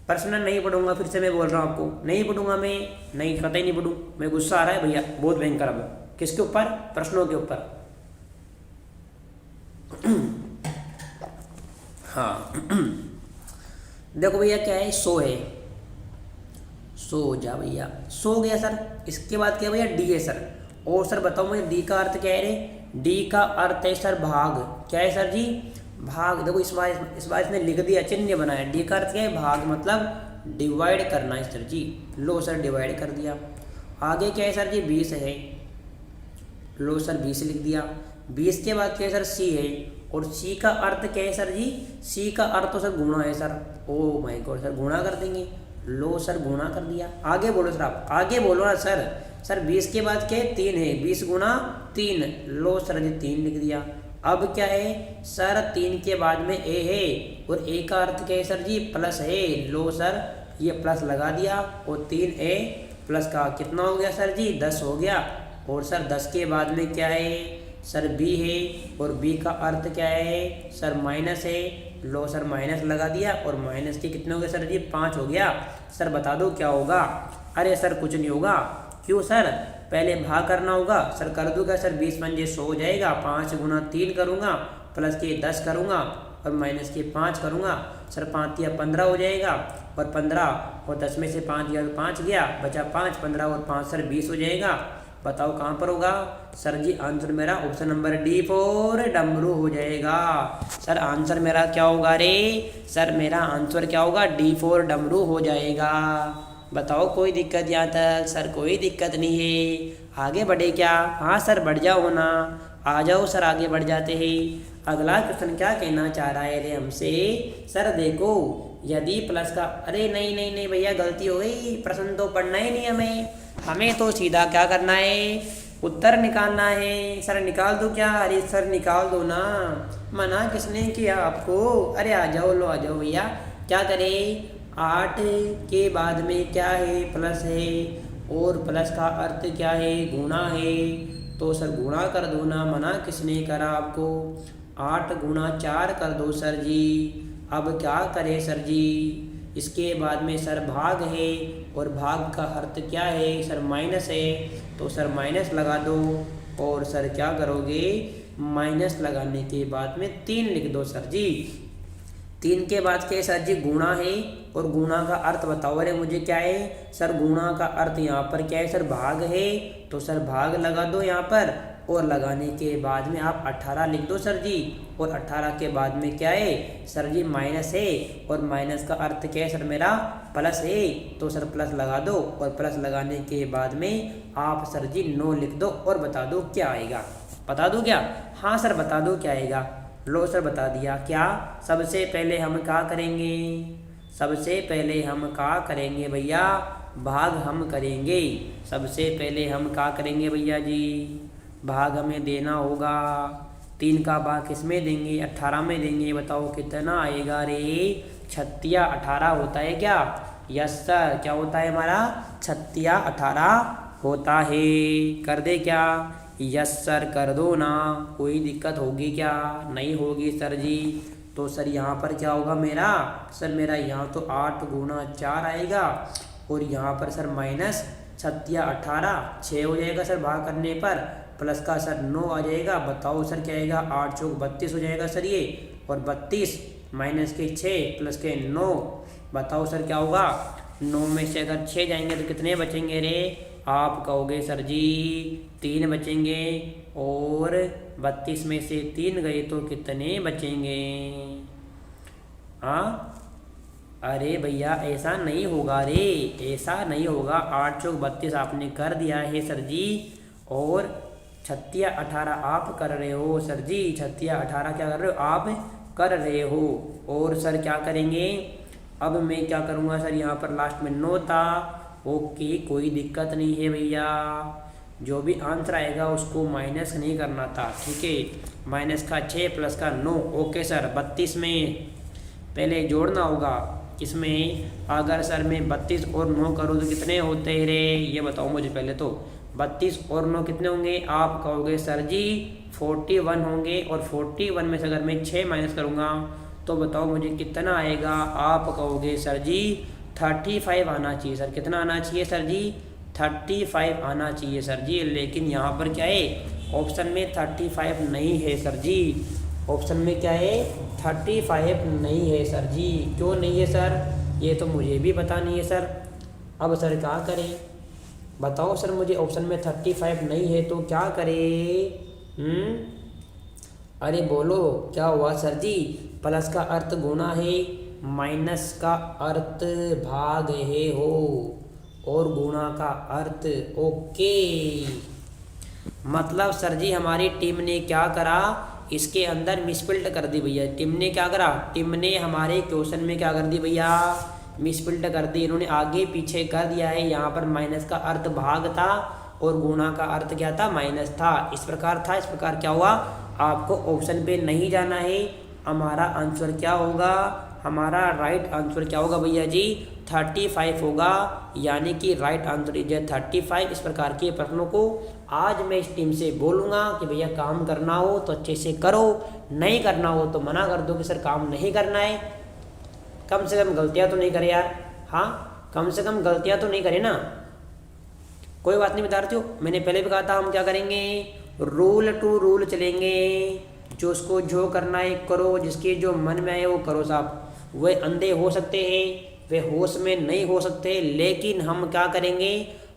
पर्सनल नहीं पढ़ूंगा, फिर से मैं बोल रहा हूँ आपको, नहीं पढ़ूंगा मैं, नहीं कतई नहीं पढ़ूँ मैं। गुस्सा आ रहा है भैया बहुत भयंकर। अब किसके ऊपर, प्रश्नों के ऊपर। हाँ देखो भैया क्या है, सो है, सो जा भैया, सो गया सर। इसके बाद क्या भैया, डी है सर। और सर बताओ मुझे डी का अर्थ क्या है रे। डी का अर्थ है सर भाग। क्या है सर जी, भाग। देखो इस बार इसने लिख दिया, चिन्ह बनाया। डी का अर्थ क्या है, भाग, मतलब डिवाइड करना है सर जी। लो सर डिवाइड कर दिया। आगे क्या है सर जी, 20 है। लो सर 20 लिख दिया। 20 के बाद क्या है सर, सी है। और सी का अर्थ क्या है सर जी, सी का अर्थ तो सर गुणा है sir. Oh my God sir गुणा कर देंगे। लो सर गुणा कर दिया। आगे बोलो सर, आप आगे बोलो ना सर। सर 20 के बाद क्या है, 3 है, 20 गुणा 3। लो सर जी 3 लिख दिया। अब क्या है सर, 3 के बाद में ए है, और ए का अर्थ क्या है सर जी, प्लस है। लो सर ये प्लस लगा दिया, और 3a प्लस का कितना हो गया सर जी, 10 हो गया। और सर 10 के बाद में क्या है सर, बी है, और बी का अर्थ क्या है सर, माइनस है। लो सर माइनस लगा दिया, और माइनस के कितने हो गए सर जी, 5 हो गया। सर बता दो क्या होगा। अरे सर कुछ नहीं होगा। क्यों सर, पहले भाग करना होगा। सर कर दूंगा सर, 20 पंजे 100 हो जाएगा। 5 गुना 3 करूँगा, प्लस के 10 करूँगा, और माइनस के 5 करूँगा। सर 5 या 15 हो जाएगा, और 15 और 10 में से 5 गया तो 5 गया, बचा 5, 15 और 5 सर 20 हो जाएगा। बताओ कहाँ पर होगा सर जी, आंसर मेरा ऑप्शन नंबर डी फॉर डमरू हो जाएगा। सर आंसर मेरा क्या होगा रे, सर मेरा आंसर क्या होगा, डी फॉर डमरू हो जाएगा। बताओ कोई दिक्कत यहाँ तक, सर कोई दिक्कत नहीं है। आगे बढ़े क्या, हाँ सर बढ़ जाओ ना, आ जाओ सर आगे बढ़ जाते हैं। अगला क्वेश्चन क्या कहना चाह रहा है रे हमसे, सर देखो यदि प्लस का, अरे नहीं नहीं नहीं भैया गलती हो गई, प्रश्न तो पढ़ना ही नहीं हमें तो सीधा क्या करना है, उत्तर निकालना है। सर निकाल दो क्या, अरे सर निकाल दो ना, मना किसने किया आपको। अरे आ जाओ, लो आ जाओ भैया। क्या करें, 8 के बाद में क्या है, प्लस है, और प्लस का अर्थ क्या है, गुणा है। तो सर गुणा कर दो ना, मना किसने करा आपको। 8 गुणा 4 कर दो सर जी। अब क्या करें सर जी, इसके बाद में सर भाग है, और भाग का अर्थ क्या है सर, माइनस है। तो सर माइनस लगा दो, और सर क्या करोगे, माइनस लगाने के बाद में 3 लिख दो सर जी। 3 के बाद क्या है सर जी, गुणा है, और गुणा का अर्थ बताओ। अरे मुझे क्या है सर, गुणा का अर्थ यहाँ पर क्या है सर, भाग है। तो सर भाग लगा दो यहाँ पर, और लगाने के बाद में आप 18 लिख दो सर जी। और 18 के बाद में क्या है सर जी, माइनस है, और माइनस का अर्थ क्या है सर मेरा, प्लस है। तो सर प्लस लगा दो, और प्लस लगाने के बाद में आप सर जी 9 लिख दो, और बता दो क्या आएगा। बता दो क्या, हाँ सर बता दो क्या आएगा। लो सर बता दिया। क्या, सबसे पहले हम क्या करेंगे, सबसे पहले हम क्या करेंगे भैया, भाग हम करेंगे। सबसे पहले हम क्या करेंगे भैया जी, भाग हमें देना होगा। 3 का भाग किस में देंगे, 18 में देंगे। बताओ कितना आएगा रे, 36 18 होता है क्या, यस सर। क्या होता है हमारा, 36 18 होता है। कर दे क्या, यस सर कर दो ना। कोई दिक्कत होगी क्या, नहीं होगी सर जी। तो सर यहाँ पर क्या होगा मेरा, सर मेरा यहाँ तो 8 गुणा 4 आएगा, और यहाँ पर सर माइनस 36 18 6 हो जाएगा सर भाग करने पर, प्लस का सर 9 आ जाएगा। बताओ सर क्या आएगा, 8 चौक 32 हो जाएगा सर ये, और 32 माइनस के 6 प्लस के 9। बताओ सर क्या होगा, 9 में से अगर 6 जाएंगे तो कितने बचेंगे रे, आप कहोगे सर जी 3 बचेंगे, और 32 में से 3 गए तो कितने बचेंगे। हाँ अरे भैया ऐसा नहीं होगा रे, ऐसा नहीं होगा। 8 चौक 32 आपने कर दिया है सर जी, और 36 18 आप कर रहे हो सर जी। 36 18 क्या कर रहे हो, आप कर रहे हो। और सर क्या करेंगे, अब मैं क्या करूँगा सर, यहाँ पर लास्ट में 9 था। ओके, कोई दिक्कत नहीं है भैया, जो भी आंसर आएगा उसको माइनस नहीं करना था, ठीक है। माइनस का 6 प्लस का 9। ओके सर, 32 में पहले जोड़ना होगा। इसमें अगर सर मैं 32 और 9 करूँ तो कितने होते हैं रे, ये बताओ मुझे पहले तो। 32 और 9 कितने होंगे, आप कहोगे सर जी 41 होंगे। और 41 में से अगर मैं 6 माइनस करूँगा तो बताओ मुझे कितना आएगा, आप कहोगे सर जी 35 आना चाहिए। सर कितना आना चाहिए सर जी, 35 आना चाहिए सर जी। लेकिन यहाँ पर क्या है, ऑप्शन में 35 नहीं है सर जी। ऑप्शन में क्या है, 35 नहीं है सर जी। क्यों नहीं है सर, ये तो मुझे भी पता नहीं है सर। अब सर क्या करें, बताओ सर मुझे, ऑप्शन में 35 नहीं है तो क्या करें। अरे बोलो क्या हुआ सर जी, प्लस का अर्थ गुणा है, माइनस का अर्थ भाग है हो, और गुणा का अर्थ ओके। मतलब सर जी हमारी टीम ने क्या करा, इसके अंदर मिसप्रिंट कर दी भैया। टीम ने क्या करा, टीम ने हमारे क्वेश्चन में क्या कर दी भैया, मिसप्रिंट कर दी। इन्होंने आगे पीछे कर दिया है। यहाँ पर माइनस का अर्थ भाग था और गुणा का अर्थ क्या था, माइनस था। इस प्रकार था, इस प्रकार क्या हुआ, आपको ऑप्शन पे नहीं जाना है। हमारा आंसर क्या होगा, हमारा राइट आंसर क्या होगा भैया जी, 35 होगा। यानी कि राइट आंसर इज 35। इस प्रकार के प्रश्नों को आज मैं इस टीम से बोलूँगा कि भैया काम करना हो तो अच्छे से करो, नहीं करना हो तो मना कर दो कि सर काम नहीं करना है। कम से कम गलतियाँ तो नहीं करे यार, हाँ कम से कम गलतियाँ तो नहीं करे ना। कोई बात नहीं विद्यार्थियों, मैंने पहले भी कहा था हम क्या करेंगे, रूल टू रूल चलेंगे। जो उसको जो करना है करो, जिसके जो मन में आए वो करो साहब। वे अंधे हो सकते हैं, वे होश में नहीं हो सकते, लेकिन हम क्या करेंगे,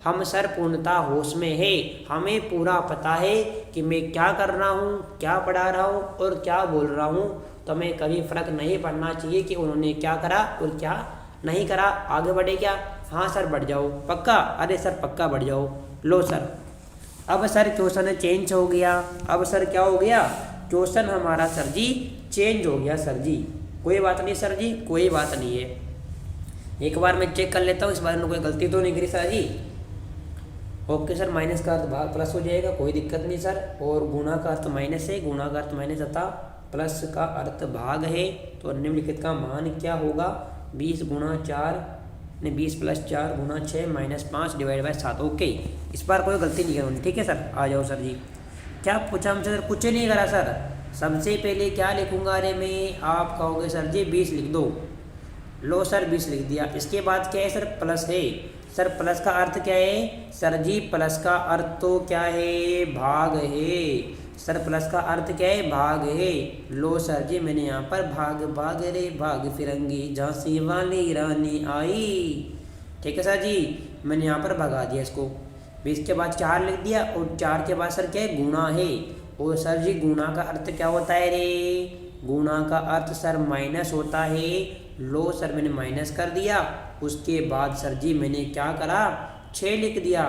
हम सर पूर्णता होश में है। हमें पूरा पता है कि मैं क्या कर रहा हूँ, क्या पढ़ा रहा हूँ और क्या बोल रहा हूँ। तो हमें कभी फ़र्क नहीं पड़ना चाहिए कि उन्होंने क्या करा और क्या नहीं करा। आगे बढ़े क्या, हाँ सर बढ़ जाओ पक्का, अरे सर पक्का बढ़ जाओ। लो सर, अब सर क्वेश्चन चेंज हो गया। अब सर क्या हो गया, क्वेश्चन हमारा सर जी चेंज हो गया सर जी। कोई बात नहीं सर जी, कोई बात नहीं है। एक बार मैं चेक कर लेता हूँ इस बार में कोई गलती तो नहीं करी sir ji. Okay sir, minus का अर्थ भाग प्लस हो जाएगा, कोई दिक्कत नहीं सर। और गुणा का अर्थ माइनस है, गुणा का अर्थ माइनस तथा प्लस का अर्थ भाग है। तो निम्नलिखित का मान क्या होगा, 20 गुणा 4 ने 20 प्लस 4 गुणा 6 माइनस 5 डिवाइड बाय 7। ओके, इस बार कोई गलती नहीं करूँगी, ठीक है सर। आ जाओ सर जी, क्या पूछा हमसे सर, कुछ नहीं करा सर। सबसे पहले क्या लिखूंगा, अरे मैं, आप कहोगे सर जी 20 लिख दो। लो सर 20 लिख दिया। इसके बाद क्या है सर, प्लस है। सर प्लस का अर्थ क्या है सर जी, प्लस का अर्थ तो क्या है, भाग है। सर प्लस का अर्थ क्या है, भाग है। लो सर जी मैंने यहाँ पर भाग भाग रे भाग फिरंगी झांसी वाली रानी आई, ठीक है सर जी। मैंने यहाँ पर भगा दिया इसको। 20 के बाद 4 लिख दिया और 4 के बाद सर क्या है, गुणा है। और सर जी गुणा का अर्थ क्या होता है रे, गुणा का अर्थ सर माइनस होता है। लो सर मैंने माइनस कर दिया। उसके बाद सर जी मैंने क्या करा, 6 लिख दिया।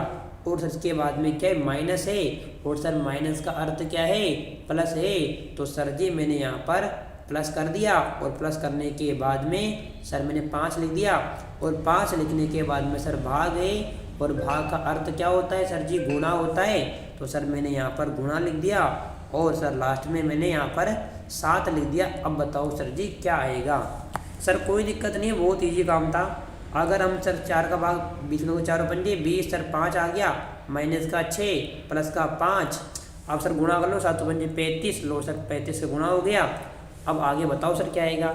और इसके बाद में क्या है, माइनस है। और सर माइनस का अर्थ क्या है, प्लस है। तो सर जी मैंने यहाँ पर प्लस कर दिया। और प्लस करने के बाद में सर मैंने 5 लिख दिया। और 5 लिखने के बाद में सर भाग है। और भाग का अर्थ क्या होता है सर जी, गुणा होता है। तो सर मैंने यहाँ पर गुणा लिख दिया। और सर लास्ट में मैंने यहाँ पर 7 लिख दिया। अब बताओ सर जी क्या आएगा। सर कोई दिक्कत नहीं है, बहुत ईजी काम था। अगर हम सर 4 का भाग 20 में 4 पंजे 20, सर 5 आ गया, माइनस का 6 प्लस का 5। अब सर गुणा कर लो, 7 पंजे 35। लो सर 35 से गुणा हो गया। अब आगे बताओ सर क्या आएगा।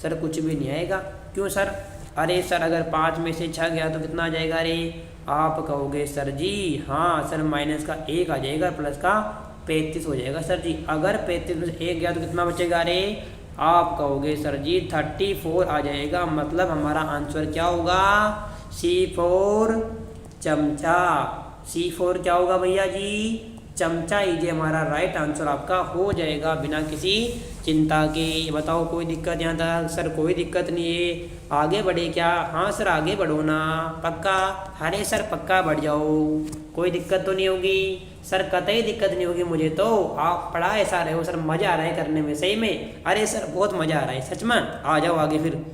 सर कुछ भी नहीं आएगा। क्यों सर, अरे सर अगर 5 में से 6 गया तो कितना आ जाएगा रे, आप कहोगे सर जी हाँ सर माइनस का 1 आ जाएगा, प्लस का 35 हो जाएगा सर जी। अगर 35 में से 1 गया तो कितना बचेगा रे, आप कहोगे सर जी 34 आ जाएगा। मतलब हमारा आंसर क्या होगा, C4 चमचा। C4 क्या होगा भैया जी, चमचा ही जी हमारा राइट आंसर आपका हो जाएगा बिना किसी चिंता के। बताओ कोई दिक्कत यहाँ तक, सर कोई दिक्कत नहीं है। आगे बढ़े क्या, हाँ सर आगे बढ़ो ना पक्का, अरे सर पक्का बढ़ जाओ, कोई दिक्कत तो नहीं होगी सर, कतई दिक्कत नहीं होगी मुझे तो। आप पढ़ा ऐसा रहे हो सर, मज़ा आ रहा है करने में सही में, अरे सर बहुत मज़ा आ रहा है सच में। आ जाओ आगे फिर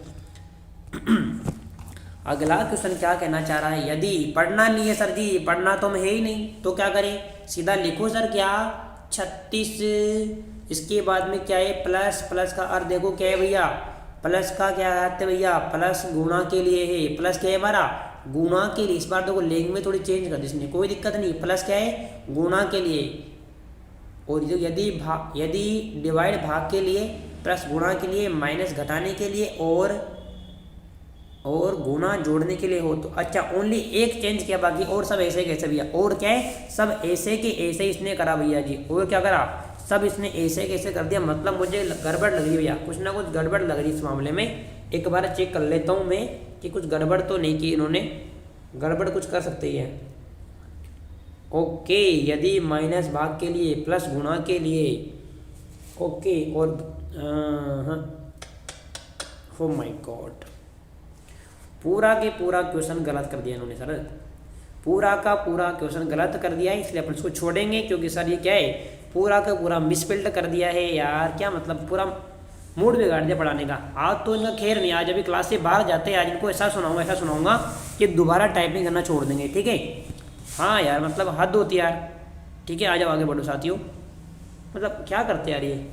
अगला क्वेश्चन क्या कहना चाह रहा है, यदि पढ़ना नहीं है सर जी, पढ़ना तो मैं है ही नहीं, तो क्या करें, सीधा लिखो सर क्या 36, इसके बाद में क्या है प्लस, प्लस का अर्थ देखो क्या है भैया, प्लस का क्या अर्थ है भैया, प्लस गुणा के लिए है, प्लस क्या है हमारा गुणा के लिए। इस बार देखो लैंग्वेज थोड़ी चेंज कर दी इसने, कोई दिक्कत नहीं, प्लस क्या है गुणा के लिए, और जो यदि डिवाइड भाग के लिए, प्लस गुणा के लिए, माइनस घटाने के लिए, और गुणा जोड़ने के लिए हो तो अच्छा ओनली एक चेंज किया, बाकी और सब ऐसे कैसे भैया, और क्या है सब ऐसे के ऐसे इसने करा भैया जी, और क्या करा सब इसने ऐसे कैसे कर दिया, मतलब मुझे गड़बड़ लग रही भैया, कुछ ना कुछ गड़बड़ लग रही इस मामले में। एक बार चेक कर लेता हूँ मैं कि कुछ गड़बड़ तो नहीं की इन्होंने, गड़बड़ कुछ कर सकते हैं। ओके, यदि माइनस भाग के लिए, प्लस गुणा के लिए, ओके, और हो माय गॉड, पूरा के पूरा क्वेश्चन गलत कर दिया इन्होंने सर, पूरा का पूरा क्वेश्चन गलत कर दिया है, इसलिए अपन इसको छोड़ेंगे, क्योंकि सर ये क्या है पूरा का पूरा मिसफिल्ड कर दिया है यार, क्या मतलब पूरा मूड बिगाड़ दिया पढ़ाने का। आज तो इनका खैर नहीं, आज अभी क्लास से बाहर जाते हैं, आज इनको ऐसा सुनाऊंगा कि दोबारा टाइपिंग करना छोड़ देंगे, ठीक है। हाँ यार मतलब हद होती है यार, ठीक है, आ जाओ आगे बढ़ो साथियों, मतलब क्या करते यार ये।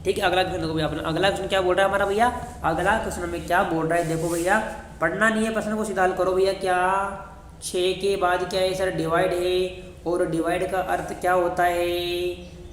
ठीक है, अगला क्वेश्चन देखो भैया अपना, अगला क्वेश्चन क्या बोल रहा है हमारा भैया, अगला क्वेश्चन में क्या बोल रहा है देखो भैया, पढ़ना नहीं है प्रश्न को सीधा हल करो भैया। क्या 6 के बाद क्या है सर डिवाइड है, और डिवाइड का अर्थ क्या होता है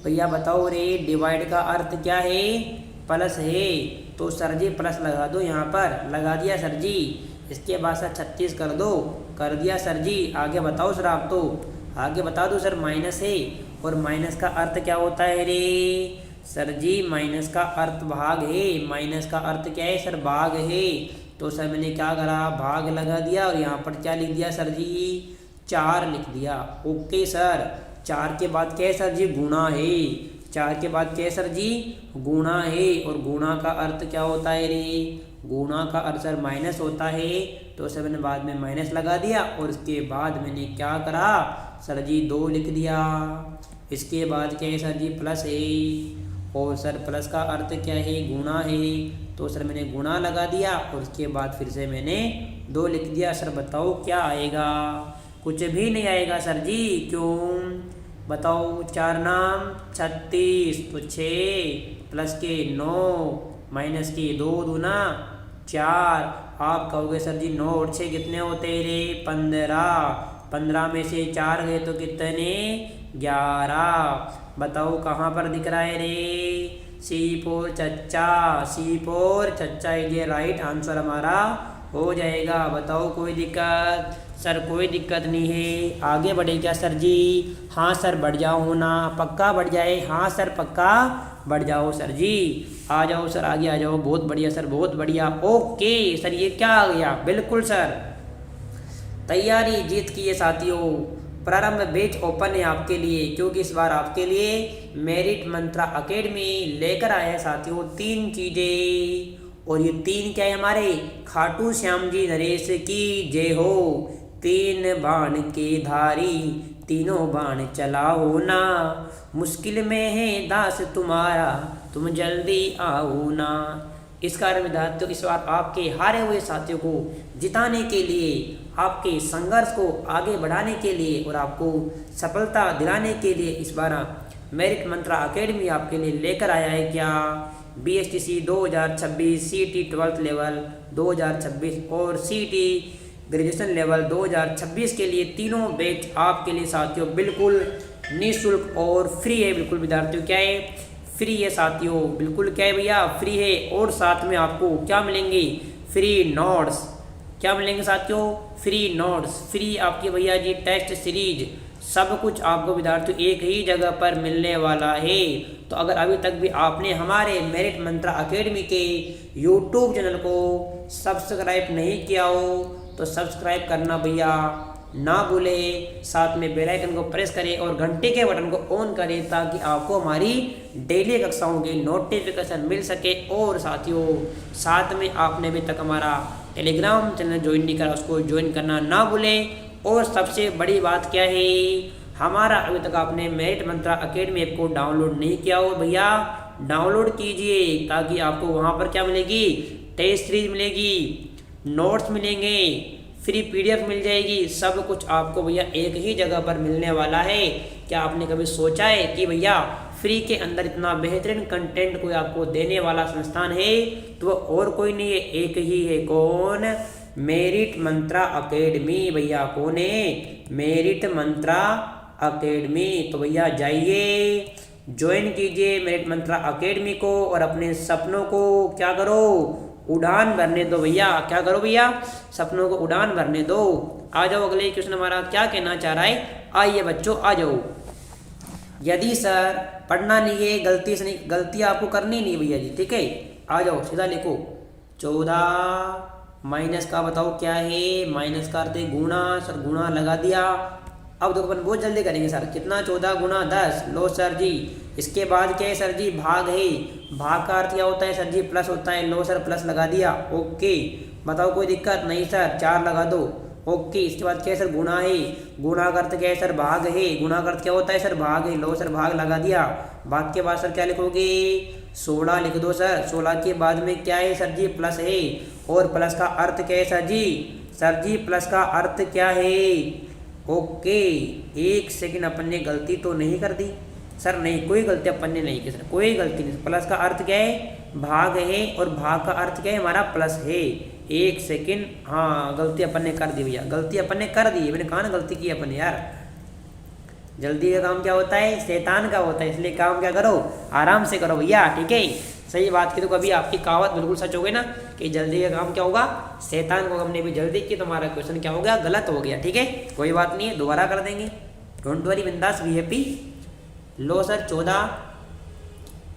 भैया बताओ रे, डिवाइड का अर्थ क्या है प्लस है, तो सर जी प्लस लगा दो, यहाँ पर लगा दिया सर जी, इसके बाद सर 36 कर दो, कर दिया सर जी। आगे बताओ सर, आप तो आगे बता दो सर, माइनस है, और माइनस का अर्थ क्या होता है रे सर जी, माइनस का अर्थ भाग है, माइनस का अर्थ क्या है सर भाग है, तो सर मैंने क्या करा भाग लगा दिया, और यहाँ पर क्या लिख दिया सर जी 4 लिख दिया। ओके सर, 4 के बाद क्या है सर जी गुणा है, 4 के बाद क्या है सर जी गुणा है, और गुणा का अर्थ क्या होता है रे, गुणा का अर्थ सर माइनस होता है, तो सर मैंने बाद में माइनस लगा दिया, और इसके बाद मैंने क्या करा सर जी 2 लिख दिया। इसके बाद क्या है सर जी प्लस है, और सर प्लस का अर्थ क्या है गुणा है, तो सर मैंने गुणा लगा दिया, और उसके बाद फिर से मैंने 2 लिख दिया। सर बताओ क्या आएगा, कुछ भी नहीं आएगा सर जी, क्यों बताओ, 4 नाम 36, तो 6 प्लस के 9 माइनस के 2 दूना 4, आप कहोगे सर जी 9 और 6 कितने होते रे 15, 15 में से 4 गए तो कितने 11, बताओ कहाँ पर दिख रहा है रे, C4 चच्चा, C4 चच्चा, ये राइट आंसर हमारा हो जाएगा। बताओ कोई दिक्कत सर, कोई दिक्कत नहीं है, आगे बढ़े क्या सर जी, हाँ सर बढ़ जाओ ना, पक्का बढ़ जाए, हाँ सर पक्का बढ़ जाओ सर जी, आ जाओ सर आगे आ जाओ, बहुत बढ़िया सर बहुत बढ़िया। ओके सर ये क्या आ गया, बिल्कुल सर तैयारी जीत की है साथियों, प्रारंभ बैच ओपन है आपके लिए, क्योंकि इस बार आपके लिए मेरिट मंत्रा एकेडमी लेकर आया है साथियों 3 चीजें, और ये 3 क्या है हमारे, खाटू श्याम जी नरेश की जय हो, 3 बाण के धारी तीनों बाण चलाओ ना, मुश्किल में है दास तुम्हारा तुम जल्दी आओ ना। इस कारण विद्यार्थियों इस बार आपके हारे हुए साथियों को जिताने के लिए, आपके संघर्ष को आगे बढ़ाने के लिए, और आपको सफलता दिलाने के लिए इस बार मेरिट मंत्रा एकेडमी आपके लिए लेकर आया है क्या, BSTC 2026, CT 12th लेवल 2026 और CT ग्रेजुएशन लेवल 2026 के लिए तीनों बैच आपके लिए साथियों बिल्कुल निःशुल्क और फ्री है। बिल्कुल विद्यार्थियों क्या है, फ्री है साथियों, बिल्कुल क्या है भैया फ्री है, और साथ में आपको क्या मिलेंगे, फ्री नोट्स, क्या मिलेंगे साथियों, फ्री नोट्स, फ्री आपके भैया जी टेस्ट सीरीज, सब कुछ आपको विद्यार्थियों एक ही जगह पर मिलने वाला है। तो अगर अभी तक भी आपने हमारे मेरिट मंत्रा एकेडमी के यूट्यूब चैनल को सब्सक्राइब नहीं किया हो तो सब्सक्राइब करना भैया ना भूले, साथ में बेल आइकन को प्रेस करें और घंटे के बटन को ऑन करें, ताकि आपको हमारी डेली कक्षाओं के नोटिफिकेशन मिल सके। और साथियों साथ में आपने अभी तक हमारा टेलीग्राम चैनल ज्वाइन नहीं करा, उसको ज्वाइन करना ना भूलें, और सबसे बड़ी बात क्या है, हमारा अभी तक आपने मेरिट मंत्रा अकेडमी ऐप को डाउनलोड नहीं किया हो भैया डाउनलोड कीजिए, ताकि आपको वहाँ पर क्या मिलेगी, टेस्ट सीरीज मिलेगी, नोट्स मिलेंगे, फ्री पीडीएफ मिल जाएगी, सब कुछ आपको भैया एक ही जगह पर मिलने वाला है। क्या आपने कभी सोचा है कि भैया फ्री के अंदर इतना बेहतरीन कंटेंट कोई आपको देने वाला संस्थान है, तो और कोई नहीं है, एक ही है, कौन, मेरिट मंत्रा अकेडमी। भैया कौन है, मेरिट मंत्रा अकेडमी। तो भैया जाइए ज्वाइन कीजिए मेरिट मंत्रा अकेडमी को और अपने सपनों को क्या करो, उड़ान भरने दो भैया। क्या करो भैया, सपनों को उड़ान भरने दो। आ जाओ अगले क्वेश्चन हमारा क्या कहना चाह रहा है, आइए बच्चों आ जाओ। यदि सर पढ़ना नहीं है, गलती से नहीं, गलती आपको करनी नहीं भैया जी, ठीक है, आ जाओ सीधा लिखो 14 माइनस का बताओ क्या है, माइनस का अर्थ है गुणा, सर गुणा लगा दिया। अब देखो अपन बहुत जल्दी करेंगे सर, कितना 14 गुणा 10, लो सर जी। इसके बाद क्या है सर जी, भाग है, भाग का अर्थ क्या होता है सर जी, प्लस होता है, लो सर प्लस लगा दिया, ओके। बताओ कोई दिक्कत नहीं सर, 4 लगा दो, ओके। इसके बाद क्या है सर, गुणा है, गुणा का अर्थ क्या है सर, भाग है, गुणा का अर्थ क्या होता है सर, भाग है, लो सर भाग लगा दिया। भाग के बाद सर क्या लिखोगे, 16 लिख दो सर। 16 के बाद में क्या है सर जी, प्लस है, और प्लस का अर्थ क्या है सर जी, सर जी प्लस का अर्थ क्या है, ओके। एक सेकंड, अपन ने गलती तो नहीं कर दी सर, नहीं कोई गलती अपन ने नहीं की सर, कोई गलती नहीं। प्लस का अर्थ क्या है, भाग है, और भाग का अर्थ क्या है हमारा, प्लस है। एक सेकंड, हाँ गलती अपन ने कर दी भैया, गलती अपन ने कर दी, मैंने कहा ना गलती की अपन ने यार। जल्दी का काम क्या होता है, शैतान का होता है, इसलिए काम क्या करो, आराम से करो भैया, ठीक है। सही बात की तो कभी आपकी कहावत बिल्कुल सच हो गई ना, कि जल्दी का काम क्या होगा, शैतान को। हमने भी जल्दी की तो हमारा क्वेश्चन क्या हो गया, गलत हो गया, ठीक है, कोई बात नहीं है, दोबारा कर देंगे, डोंट वरी, बिंदास, बी हैप्पी। लो सर 14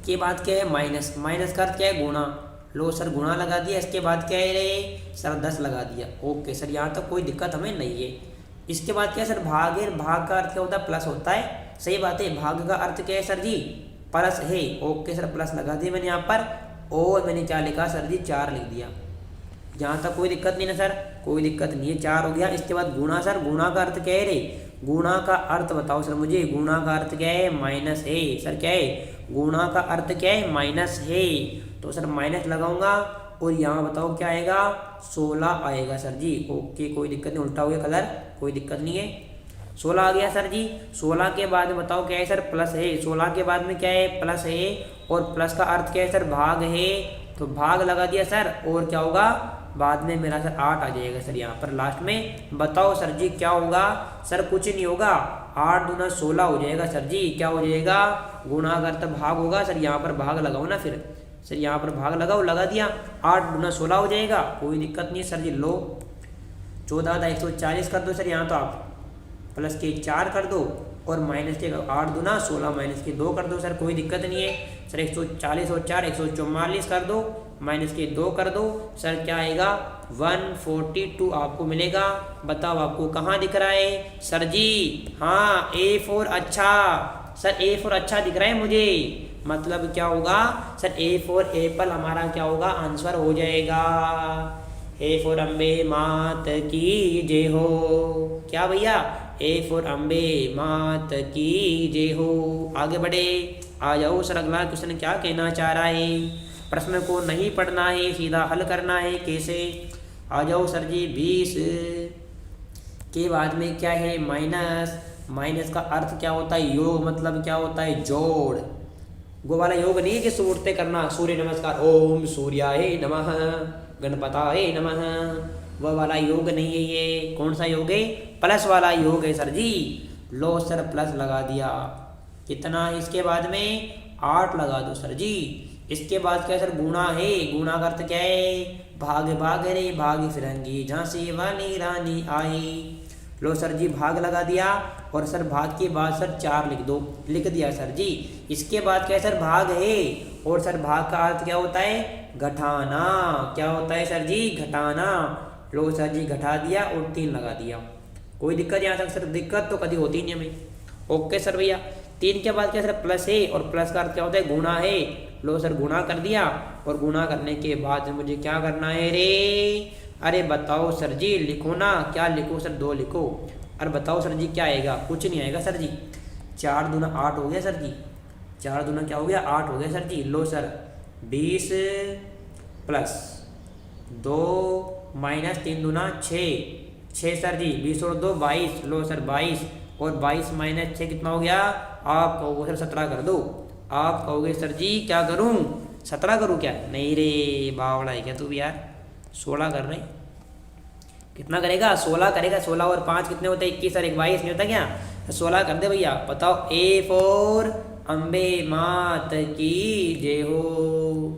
के बाद क्या है, माइनस, माइनस का अर्थ क्या है, गुणा, लो सर गुणा लगा दिया। इसके बाद क्या है रे सर, 10 लगा दिया, ओके सर, यहाँ तक कोई दिक्कत हमें नहीं है। इसके बाद क्या है सर, भाग है, भाग का अर्थ क्या होता है, प्लस होता है, सही बात है। भाग का अर्थ क्या है सर जी, प्लस है, ओके सर, प्लस लगा दिया मैंने यहाँ पर, और मैंने क्या लिखा सर जी, 4 लिख दिया। यहाँ तक कोई दिक्कत नहीं ना सर, कोई दिक्कत नहीं है, 4 हो गया। इसके बाद गुणा, सर गुणा का अर्थ क्या है रे, गुणा का अर्थ बताओ सर मुझे, गुणा का अर्थ क्या है, माइनस है सर, क्या है, गुणा का अर्थ क्या है, माइनस है, तो सर माइनस लगाऊंगा, और यहाँ बताओ क्या आएगा, 16 आएगा सर जी, ओके, कोई दिक्कत नहीं, उल्टा हो गया कलर, कोई दिक्कत नहीं है, 16 आ गया सर जी। 16 के बाद में बताओ क्या है सर, प्लस है, 16 के बाद में क्या है, प्लस है, और प्लस का अर्थ क्या है सर, भाग है, तो भाग लगा दिया सर, और क्या होगा बाद में मेरा सर 8 आ जाएगा सर यहाँ पर लास्ट में। बताओ सर जी क्या होगा, सर कुछ नहीं होगा, 8 दूना 16 हो जाएगा सर जी, क्या हो जाएगा, गुणा का अर्थ भाग होगा सर, यहाँ पर भाग लगाओ ना, फिर सर यहाँ पर भाग लगाओ, लगा दिया, 8 दूना 16 हो जाएगा, कोई दिक्कत नहीं सर जी। लो 14 140 कर दो सर, यहाँ तो आप प्लस के 4 कर दो, और माइनस के 8 दूना 16 माइनस के 2 कर दो सर, कोई दिक्कत नहीं है सर। 140 और 4 144 कर दो, माइनस के 2 कर दो सर, क्या आएगा 142 आपको मिलेगा। बताओ आपको कहाँ दिख रहा है सर जी, हाँ A4 अच्छा सर, A4 अच्छा दिख रहा है मुझे, मतलब क्या होगा सर, A4 एप्पल हमारा क्या होगा, आंसर हो जाएगा। A4 अम्बे मात की जय हो, क्या भैया, A4 अम्बे मात की जय हो। आगे बढ़े, आ जाओ सर, अगला क्वेश्चन क्या कहना चाह रहा है, प्रश्न को नहीं पढ़ना है, सीधा हल करना है, कैसे, आ जाओ सर जी। 20 के बाद में क्या है, माइनस, माइनस का अर्थ क्या होता है, योग, मतलब क्या होता है, जोड़। वो वाला योग नहीं है कि सूरते करना, सूर्य नमस्कार, ओम सूर्याय नमः, गणपताय नमः, वह वाला योग नहीं है ये। कौन सा योग है, प्लस वाला योग है सर जी। लो सर प्लस लगा दिया, कितना, इसके बाद में 8 लगा दो सर जी। इसके बाद क्या सर, गुणा है, गुणा का अर्थ क्या है, भाग, भाग रे भाग फिरंगी झांसी वाली रानी आई। लो सर जी भाग लगा दिया, और सर भाग के बाद सर 4 लिख दो, लिख दिया सर जी। इसके बाद क्या सर, भाग है, और सर भाग का अर्थ क्या होता है, घटाना, क्या होता है सर जी, घटाना। लो सर जी घटा दिया, और 3 लगा दिया, कोई दिक्कत यहाँ तक सर, दिक्कत तो कभी होती नहीं हमें, ओके सर भैया। 3 के बाद क्या सर, प्लस है, और प्लस का अर्थ क्या होता है, गुणा है, लो सर गुणा कर दिया, और गुणा करने के बाद मुझे क्या करना है रे? अरे बताओ सर जी, लिखो ना, क्या लिखो सर? 2 लिखो। अरे बताओ सर जी क्या आएगा? कुछ नहीं आएगा सर जी। 4 दूना 8 हो गया सर जी। 4 दूना क्या हो गया? 8 हो गया सर जी। लो सर 20 प्लस 2 माइनस 3 दूना 6 सर जी। 20 और 2 22। लो सर 22, और 22 माइनस 6 कितना हो गया? आप कहोगे सर 17 कर दो। आप कहोगे सर जी क्या करूं? 17 करूं क्या? नहीं रे बावड़ा है क्या तू भी यार? 16 कर रहे। कितना करेगा? 16 करेगा। 16 और 5 कितने होते हैं? 21 और 1 22 नहीं होता क्या? 16 कर दे भैया। बताओ। ए फॉर अम्बे मात की जय हो।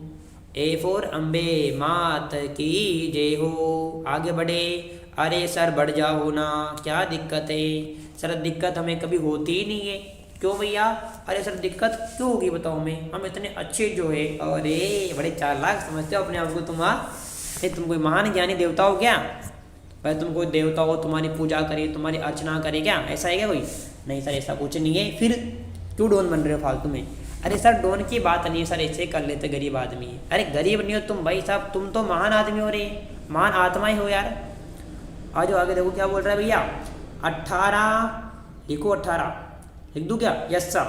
ए फॉर अम्बे मात की जय हो। आगे बढ़े। अरे सर बढ़ जाओ ना, क्या दिक्कत है? सर दिक्कत हमें कभी होती ही नहीं है। क्यों भैया? अरे सर दिक्कत क्यों होगी बताओ हमें? हम इतने अच्छे जो है, अरे बड़े चालाक समझते हो अपने आप को तुम कोई महान ज्ञानी देवता हो क्या? भाई तुम कोई देवता हो, तुम्हारी पूजा करे, तुम्हारी अर्चना करे क्या? ऐसा है क्या कोई? नहीं सर ऐसा कुछ नहीं है। फिर क्यों डोन बन रहे हो फालतू में? अरे सर डोन की बात नहीं है सर, ऐसे कर लेते गरीब आदमी है। अरे गरीब नहीं हो तुम भाई साहब, तुम तो महान आदमी हो रे, महान आत्माएं हो यार। आ जाओ आगे, देखो क्या बोल रहा है भैया। 18 लिखो। 18 लिख दूँ क्या? Yes sir.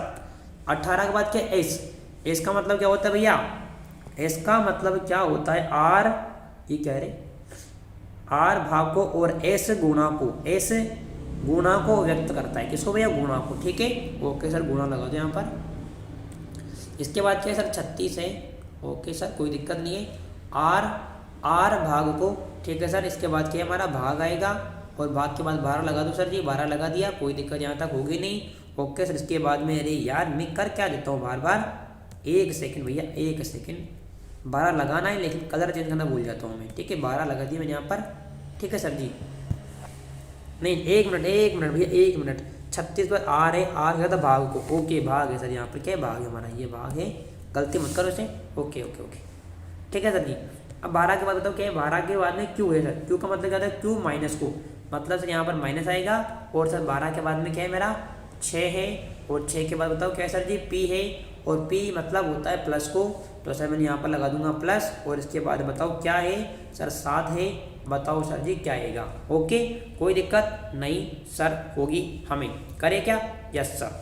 18 के बाद क्या? एस। एस का मतलब क्या होता है भैया? एस का मतलब क्या होता है? आर, ये कह रहे आर भाग को और एस गुणा को, एस गुणा को व्यक्त करता है। किसको भैया? गुणा को। ठीक है, ओके सर गुणा लगा दो यहाँ पर। इसके बाद क्या है सर? 36 है। ओके सर कोई दिक्कत नहीं है। आर भाग को, ठीक है सर। इसके बाद क्या हमारा भाग आएगा, और भाग के बाद 12 लगा दो सर जी। 12 लगा दिया, कोई दिक्कत यहाँ तक होगी नहीं। Okay sir. इसके बाद में, अरे यार मैं कर क्या देता हूँ बार बार? 1 सेकेंड भैया, 1 सेकेंड। 12 लगाना है लेकिन कलर चेंज करना भूल जाता हूँ मैं। ठीक है 12 लगा दिया मैंने यहाँ पर। ठीक है सर जी। नहीं 1 मिनट भैया, 1 मिनट। 36 पर आर है, आर गया था भाग को। ओके भाग है सर, यहाँ पर क्या है? भाग है हमारा, ये भाग है। गलती मत करो इसे। ओके ओके ओके ठीक है सर जी। अब 12 के बाद बताओ क्या है? 12 के बाद में क्यू है सर। क्यू का मतलब क्या था? क्यू माइनस को, मतलब सर यहाँ पर माइनस आएगा। और सर 12 के बाद में क्या है मेरा? 6 है। और 6 के बाद बताओ क्या है सर जी? पी है, और पी मतलब होता है प्लस को, तो सर मैंने यहाँ पर लगा दूंगा प्लस। और इसके बाद बताओ क्या है सर? 7 है। बताओ सर जी क्या आएगा? ओके कोई दिक्कत नहीं सर होगी हमें। करें क्या? Yes sir.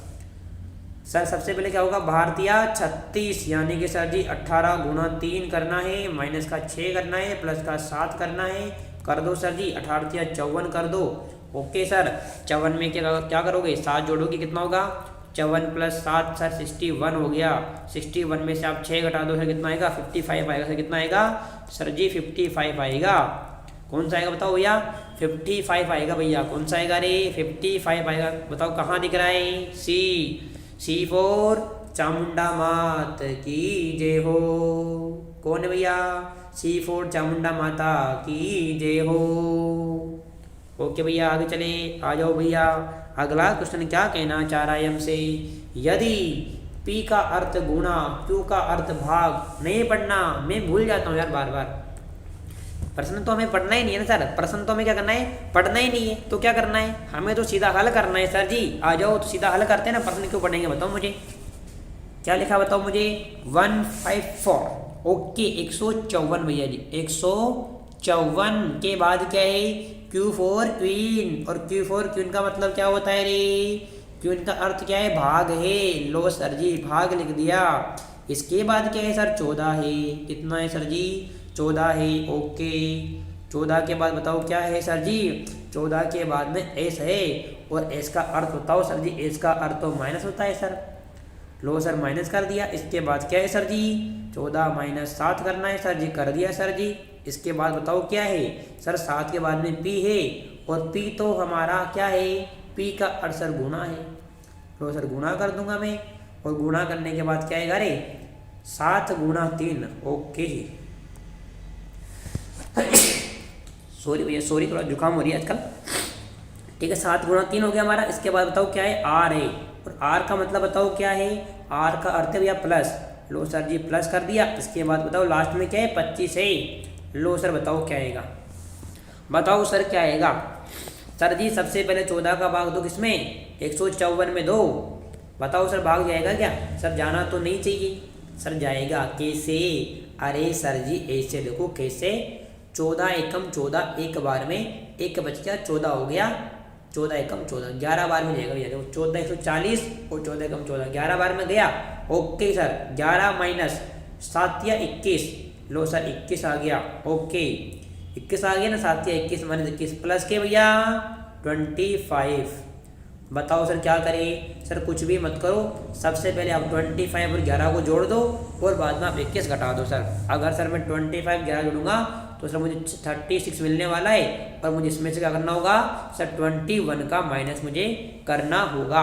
सर सबसे पहले क्या होगा? भारतीय 36, यानी कि सर जी 18 गुणा 3 करना है, माइनस का 6 करना है, प्लस का 7 करना है। कर दो सर जी। 18 54 कर दो। Okay sir. 54 में क्या करोगे? 7 जोड़ोगे, कितना होगा? 54 प्लस 7 सर 61 हो गया। 61 में से आप 6 घटा दो सर, कितना आएगा? 55 आएगा सर। कितना आएगा सर जी? 55 आएगा। कौन सा आएगा बताओ भैया? 55 आएगा भैया। कौन सा आएगा रे? 55 आएगा। बताओ कहाँ दिख रहा है? सी फॉर चामुंडा मात की जय हो। कौन है भैया? सी फॉर चामुंडा माता की जय हो। ओके भैया आगे चले। आ जाओ भैया। अगला क्वेश्चन क्या कहना चाह रहा है हमसे? यदि P का अर्थ गुणा, Q का अर्थ भाग। नहीं पढ़ना, मैं भूल जाता हूँ यार बार बार। प्रश्न तो हमें पढ़ना ही नहीं है ना सर। प्रश्न तो हमें क्या करना है? पढ़ना ही नहीं है। तो क्या करना है? हमें तो सीधा हल करना है सर जी। आ जाओ तो सीधा हल करते हैं ना, प्रश्न क्यों पढ़ेंगे बताओ मुझे। क्या लिखा बताओ मुझे? 154। ओके 154 भैया जी। 154 के बाद क्या है? Q for queen. और क्यू फॉर क्वीन का मतलब क्या होता है रे? क्वीन का अर्थ क्या है? भाग है। लो सर जी भाग लिख दिया। इसके बाद क्या है सर? 14 है। कितना है सर जी? 14 है। ओके 14 के बाद बताओ क्या है सर जी? 14 के बाद में एस है। और एस का अर्थ बताओ सर जी? एस का अर्थ तो माइनस होता है सर। लो सर माइनस कर दिया। इसके बाद क्या है सर जी? 14 माइनस 7 करना है सर जी। कर दिया सर जी। इसके बाद बताओ क्या है सर? 7 के बाद में पी है, और पी तो हमारा क्या है? पी का अर्थ सर गुणा है। लो सर गुणा कर दूंगा मैं। और गुणा करने के बाद क्या आएगा रे? 7 गुणा 3। ओके सॉरी भैया, सॉरी थोड़ा जुकाम हो रही है आजकल। ठीक है 7 गुणा 3 हो गया हमारा। इसके बाद बताओ क्या है? आर है। और आर का मतलब बताओ क्या है? आर का अर्थ है भैया प्लस। लो सर जी प्लस कर दिया। इसके बाद बताओ लास्ट में क्या है? 25 है। लो सर बताओ क्या आएगा? बताओ सर क्या आएगा? सर जी सबसे पहले 14 का भाग दो किसमें? 154 में दो। बताओ सर भाग जाएगा क्या? सर जाना तो नहीं चाहिए। सर जाएगा कैसे? अरे सर जी ऐसे देखो कैसे, 14 एकम 14, एक बार में एक बच गया 14 हो गया, 14 एकम 14, 11 बार में जाएगा भैया। देखो 14 140 और 14 एकम 14, 11 बार में गया। ओके सर, 11 माइनस 7 या 21, लो सर 21 आ गया। ओके 21 आ गया ना, 7 या 21 माइनस 21 प्लस के भैया 25। बताओ सर क्या करें? सर कुछ भी मत करो, सबसे पहले आप 25 और 11 को जोड़ दो और बाद में आप 21 घटा दो। सर अगर सर मैं 25 11 जोड़ूंगा तो सर मुझे 36 मिलने वाला है, और मुझे इसमें से क्या करना होगा सर 21 का माइनस मुझे करना होगा।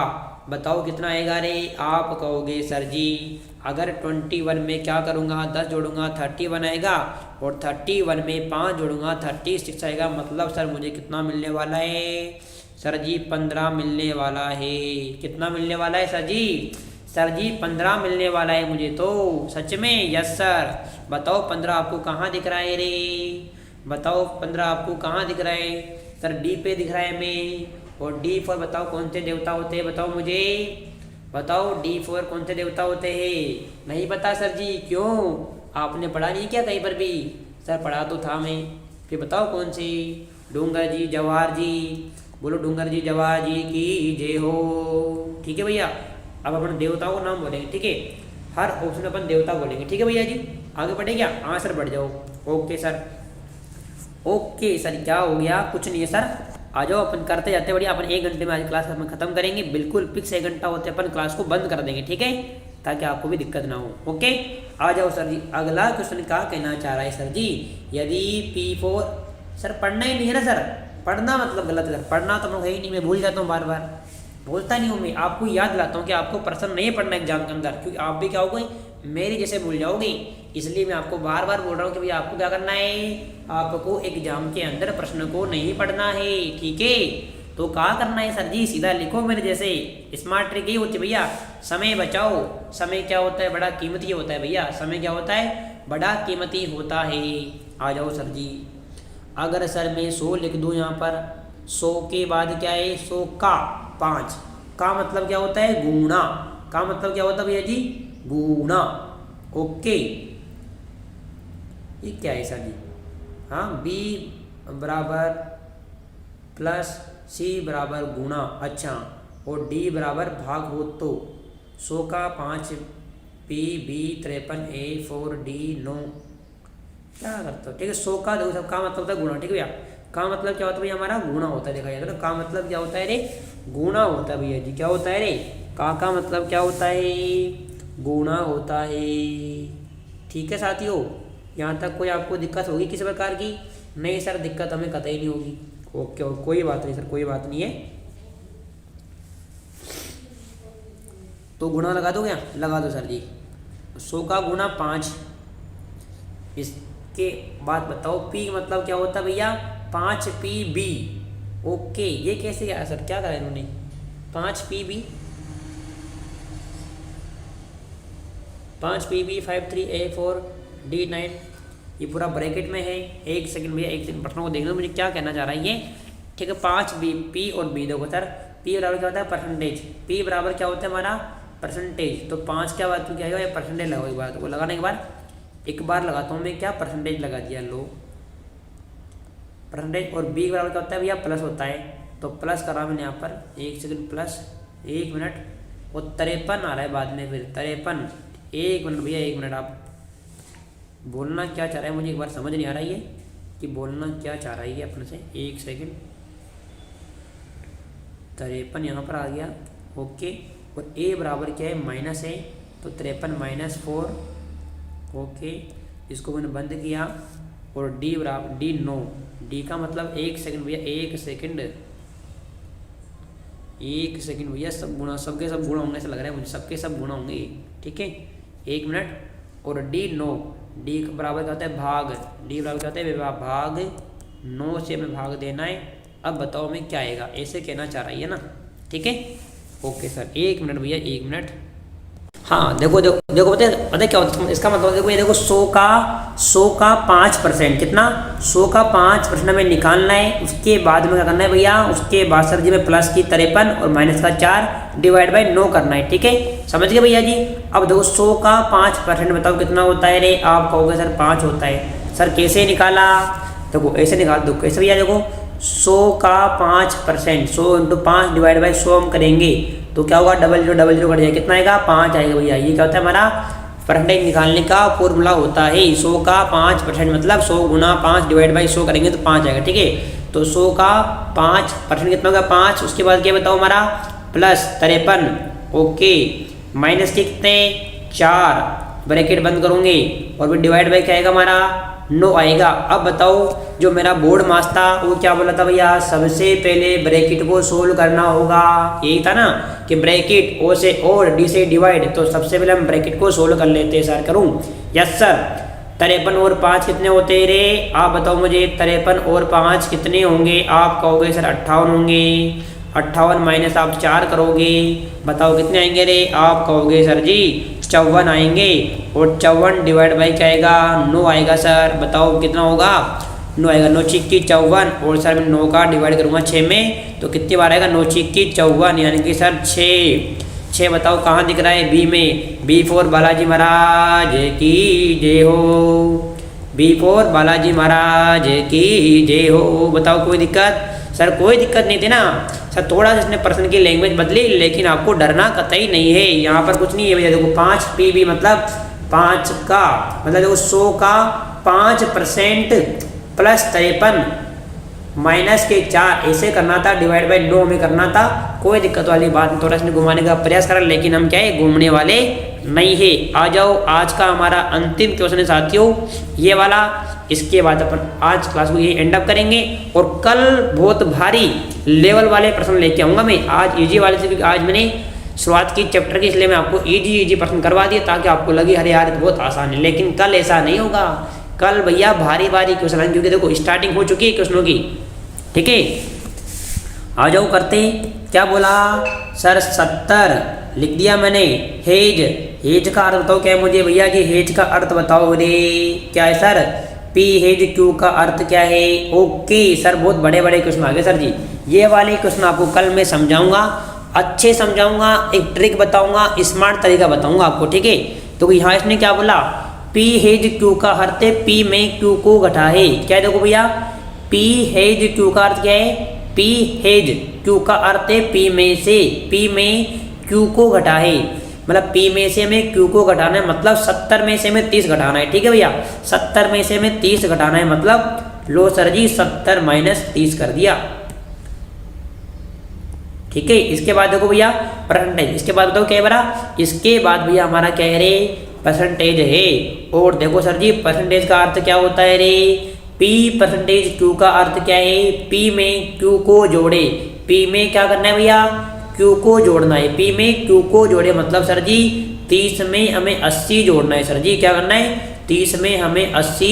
बताओ कितना आएगा रे? आप कहोगे सर जी अगर 21 में क्या करूँगा 10 जोड़ूंगा 31 आएगा, और 31 में 5 जोड़ूंगा 36 आएगा। मतलब सर मुझे कितना मिलने वाला है सर जी? 15 मिलने वाला है। कितना मिलने वाला है सर जी? सर जी 15 मिलने वाला है मुझे तो, सच में? Yes sir. बताओ 15 आपको कहाँ दिख रहा है रे? बताओ 15 आपको कहाँ दिख रहा है? सर डी पे दिख रहा है में। और D4 बताओ कौन से देवता होते हैं? बताओ मुझे, बताओ D4 कौन से देवता होते हैं? नहीं पता सर जी, क्यों? आपने पढ़ा नहीं क्या कहीं पर भी? सर पढ़ा तो था मैं, फिर बताओ कौन सी? डूंगर जी, जवाहर जी, बोलो डूंगर जी जवाहर जी की जय हो। ठीक है भैया, अब अपन देवताओं को नाम बोलेंगे। ठीक है, हर ऑप्शन अपन देवता बोलेंगे। ठीक है भैया जी, आगे बढ़े क्या? हाँ सर बढ़ जाओ। ओके सर, ओके सर क्या हो गया? कुछ नहीं है सर, आ जाओ अपन करते जाते बढ़िया। अपन 1 घंटे में आज क्लास अपन खत्म करेंगे, बिल्कुल फिक्स 1 घंटा होते अपन क्लास को बंद कर देंगे। ठीक है, ताकि आपको भी दिक्कत ना हो। ओके आ जाओ सर जी। अगला क्वेश्चन क्या कहना चाह रहा है सर जी? यदि P4, सर पढ़ना ही नहीं है ना सर? पढ़ना मतलब गलत है, पढ़ना तो मैं है ही नहीं, मैं भूल जाता हूँ, बार बार भूलता नहीं हूँ मैं। आपको याद दिलाता हूँ कि आपको प्रश्न नहीं पढ़ना एग्जाम के अंदर, क्योंकि आप भी क्या हो गए मेरी जैसे भूल जाओगे। इसलिए मैं आपको बार बार बोल रहा हूँ कि भैया आपको क्या करना है, आपको एग्जाम के अंदर प्रश्न को नहीं पढ़ना है। ठीक है, तो क्या करना है सर जी? सीधा लिखो मेरे जैसे। स्मार्ट ट्रिक यही होती है भैया, समय बचाओ। समय क्या होता है? बड़ा कीमती होता है भैया। समय क्या होता है? बड़ा कीमती होता है। आ जाओ सर जी। अगर सर मैं 100 लिख दूँ यहाँ पर, 100 के बाद क्या है? 100 का 5 का मतलब क्या होता है? गुणा। का मतलब क्या होता है भैया जी? गुणा। ओके, ये क्या है सर जी? हाँ, B बराबर प्लस C बराबर गुणा। अच्छा, और D बराबर भाग हो तो 100 का 5 P B 53 A 4 D 9 क्या करता हो? ठीक है, 100 का देखो सब का मतलब होता है गुणा। ठीक है भैया, का मतलब क्या होता है भैया? हमारा गुणा होता है। देखा जाए तो का मतलब क्या होता है रे? गुणा होता है भैया जी। क्या होता है रे? का मतलब क्या होता है? गुणा होता है। ठीक है साथियों, यहाँ तक कोई आपको दिक्कत होगी किसी प्रकार की? नहीं सर, दिक्कत हमें कतई नहीं होगी। ओके, कोई बात नहीं सर, कोई बात नहीं है। तो गुणा लगा दो क्या? लगा दो सर जी। 100 का गुणा 5। इसके बाद बताओ P मतलब क्या होता है भैया? 5PB। ओके, ये कैसे गया सर? क्या करा इन्होंने? 5PB 5PB 53A4 D9, ये पूरा ब्रैकेट में है। 1 सेकंड भैया, 1 सेकंड प्रश्नों को देख लो मुझे क्या कहना चाह रहा है ये। ठीक है, 5B P और B देखो सर, P बराबर क्या होता है? परसेंटेज। P बराबर क्या होता है हमारा? परसेंटेज। तो 5 क्या बात क्या है? परसेंटेज लगाओ एक बार। तो लगाने के बाद एक बार लगाता हूँ मैं, क्या परसेंटेज लगा दिया, लो परसेंटेज। और B बराबर क्या होता है भैया? प्लस होता है। तो प्लस करा मैंने यहाँ पर, 1 सेकंड प्लस 1 मिनट, और 53 आ रहा है बाद में, फिर 53। 1 मिनट भैया, 1 मिनट। आप बोलना क्या चाह रहा है मुझे एक बार समझ नहीं आ रहा है ये, कि बोलना क्या चाह रहा है ये अपने से। 1 सेकंड, 53 यहाँ पर आ गया। ओके, और A बराबर क्या है? माइनस है, तो 53 माइनस 4। ओके, इसको मैंने बंद किया। और D बराबर D 9। D का मतलब 1 सेकंड भैया, 1 सेकंड, 1 सेकंड भैया। सब गुणा, सबके सब गुणा होंगे ऐसा लग रहा है मुझे, सबके सब गुणा होंगे। ठीक है, 1 मिनट। और D 9, D बराबर क्या होता है? भाग। D बराबर क्या होता है? भाग। 9 से हमें भाग देना है। अब बताओ मैं क्या आएगा? ऐसे कहना चाह रही है ना? ठीक है, ओके सर, 1 मिनट भैया, 1 मिनट। हाँ देखो देखो देखो पता है क्या होता है इसका मतलब, देखो ये देखो 100 का 5%, कितना 100 का 5% हमें निकालना है। उसके बाद में क्या करना है भैया, उसके बाद सर जी में प्लस की 53 और माइनस का 4 डिवाइड बाई 9 करना है, ठीक है, समझ गए भैया जी। अब देखो 100 का 5% बताओ कितना होता है रे, आप कहोगे सर 5 होता है। सर कैसे निकाला, देखो ऐसे निकाल दो, कैसे भैया, देखो 100 का 5%, 100 इंटू 5 डिवाइड बाई 100 हम करेंगे तो क्या होगा, डबल जीरो कट जाएगा, कितना आएगा 5 आएगा भैया। ये क्या होता है हमारा परसेंटेज निकालने का फॉर्मूला होता है। 100 का 5% मतलब 100 गुना 5 डिवाइड बाई 100 करेंगे तो 5 आएगा, ठीक है। तो 100 का 5% कितना होगा 5, उसके बाद क्या बताओ हमारा प्लस 53, ओके, माइनस के कितने 4, ब्रैकेट बंद करूँगे और फिर डिवाइड बाई क्या आएगा हमारा 9 आएगा। अब बताओ जो मेरा बोर्ड मास था वो क्या बोला था भैया, सबसे पहले ब्रैकेट को सोल्व करना होगा, यही था ना कि ब्रैकेट ओ से और डी से डिवाइड, तो सबसे पहले हम ब्रैकेट को सोल्व कर लेते हैं। सर करूँ, यस सर। 53 और 5 कितने होते हैं रे, आप बताओ मुझे, 53 और 5 कितने होंगे, आप कहोगे सर 58 होंगे। 58 माइनस आप 4 करोगे, बताओ कितने आएंगे रे, आप कहोगे सर जी 54 आएंगे। और 54 डिवाइड बाई क्या आएगा 9 आएगा सर, बताओ कितना होगा 9 आएगा। 9 छिक्की 54 और सर मैं 9 का डिवाइड करूँगा 6 में तो कितनी बार आएगा, 9 छिक्की 54 यानी कि सर 6 बताओ कहाँ दिख रहा है, बी में। बी फॉर बालाजी महाराज की जय हो, बी फॉर बालाजी महाराज की जय हो। बताओ कोई दिक्कत, सर कोई दिक्कत नहीं थी ना सर, थोड़ा सा इसने पर्सन की लैंग्वेज बदली, लेकिन आपको डरना कतई नहीं है, यहाँ पर कुछ नहीं है भैया। देखो 5 PB मतलब 5 का मतलब देखो 100 का 5% प्लस 53 माइनस के 4 ऐसे करना था, डिवाइड बाई 9 में करना था, कोई दिक्कत वाली बात नहीं। थोड़ा इसने घुमाने का प्रयास करा, लेकिन हम क्या है घूमने वाले नहीं है। आ जाओ, आज का हमारा अंतिम क्वेश्चन है साथियों ये वाला, इसके बाद अपन आज क्लास को ये एंड अप करेंगे और कल बहुत भारी लेवल वाले प्रश्न लेके आऊँगा मैं। आज इजी वाले से, क्योंकि आज मैंने शुरुआत की चैप्टर की, इसलिए मैं आपको इजी प्रश्न करवा दिए ताकि आपको लगे अरे यार तो बहुत आसान है, लेकिन कल ऐसा नहीं होगा। कल भैया भारी क्वेश्चन आएंगे, क्योंकि देखो स्टार्टिंग हो चुकी है क्वेश्चनों की, ठीक है। आ जाओ करते, क्या बोला सर 70 लिख दिया मैंने। हेज का अर्थ बताओ क्या है मुझे भैया जी, हेज का अर्थ बताओ रे, क्या है सर, पी हेज क्यू का अर्थ क्या है, ओके सर। बहुत बड़े क्वेश्चन आ गए सर जी, ये वाले क्वेश्चन आपको कल मैं समझाऊंगा, अच्छे समझाऊंगा, एक ट्रिक बताऊंगा, स्मार्ट तरीका बताऊंगा आपको, ठीक है। तो यहाँ इसने क्या बोला, पी हेज क्यू का अर्थ है पी में क्यू को घटा है, क्या देखो भैया, पी हेज क्यू का अर्थ क्या है, पी हेज क्यू का अर्थ है पी में से, पी में क्यू को घटा है, मतलब P में से हमें Q को घटाना है, मतलब 70 में से हमें 30 घटाना है, ठीक है भैया। 70 में से हमें 30 घटाना है, मतलब लो सर जी 70 माइनस 30 कर दिया, ठीक है। इसके बाद देखो भैया परसेंटेज, इसके बाद बताओ क्या है बड़ा, इसके बाद भैया हमारा क्या है रे, परसेंटेज है। और देखो सर जी परसेंटेज का अर्थ क्या होता है रे, P परसेंटेज Q का अर्थ क्या है, P में Q को जोड़े, P में क्या करना है भैया, Q को जोड़ना है, P में Q को जोड़े, मतलब सर जी 30 में हमें 80 जोड़ना है सर जी, क्या करना है 30 में हमें 80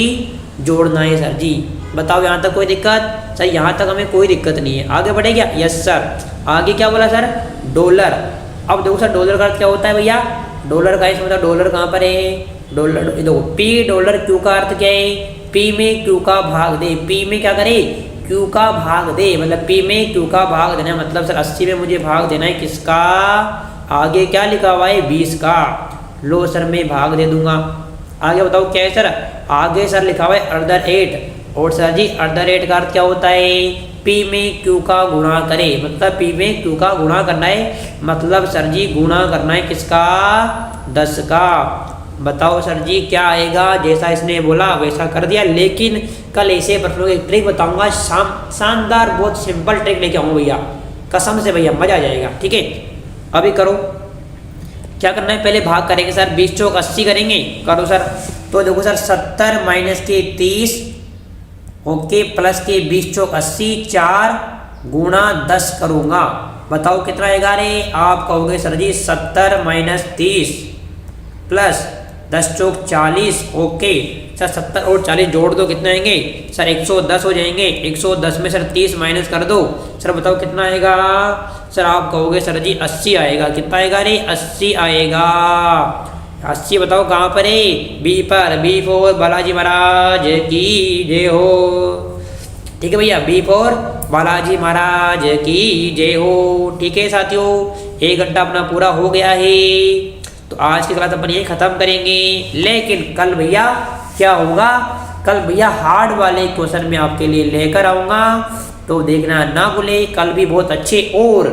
जोड़ना है सर जी। बताओ यहाँ तक कोई दिक्कत, सर यहाँ तक हमें कोई दिक्कत नहीं है, आगे बढ़े क्या, यस सर। आगे क्या बोला सर, डॉलर। अब देखो सर डॉलर का अर्थ क्या होता है भैया, डॉलर का मतलब डॉलर कहाँ पर है, डॉलर देखो P डॉलर Q का अर्थ क्या है, P में Q का भाग दे, P में क्या करे Q का भाग दे, मतलब P में Q का भाग देना है, मतलब सर 80 में मुझे भाग देना है किसका, आगे क्या लिखा हुआ है 20 का, लो सर मैं भाग दे दूंगा। आगे बताओ क्या है सर, आगे सर लिखा हुआ है √8, और सर जी √8 का अर्थ क्या होता है, P में Q का गुणा करे, मतलब P में Q का गुणा करना है, मतलब सर जी गुणा करना है किसका 10 का। बताओ सर जी क्या आएगा, जैसा इसने बोला वैसा कर दिया, लेकिन कल ऐसे प्रश्नों की ट्रिक बताऊंगा, शानदार बहुत सिंपल ट्रिक लेके आऊँगा भैया, कसम से भैया मजा आ जाएगा, ठीक है। अभी करो, क्या करना है, पहले भाग करेंगे सर, 20 चौक 80 करेंगे, करो सर। तो देखो सर 70 माइनस के 30, ओके, प्लस के 20 चौक 80, 4 गुणा 10 करूँगा, बताओ कितना आएगा रे, आप कहोगे सर जी 70 माइनस 30 प्लस 10 चौक 40, ओके सर। 70 और 40 जोड़ दो, कितने आएंगे सर 110 हो जाएंगे, 110 में सर 30 माइनस कर दो, सर बताओ कितना आएगा, सर आप कहोगे सर जी 80 आएगा, कितना आएगा रे 80 आएगा, अस्सी बताओ कहाँ पर है? बी पर, बी फॉर बालाजी महाराज की जय हो। ठीक है भैया, बी फॉर बालाजी महाराज की जय हो। ठीक है साथियों, 1 घंटा अपना पूरा हो गया है, तो आज की क्लास अपन यही खत्म करेंगे। लेकिन कल भैया क्या होगा, कल भैया हार्ड वाले क्वेश्चन में आपके लिए लेकर आऊँगा, तो देखना ना भूले। कल भी बहुत अच्छे और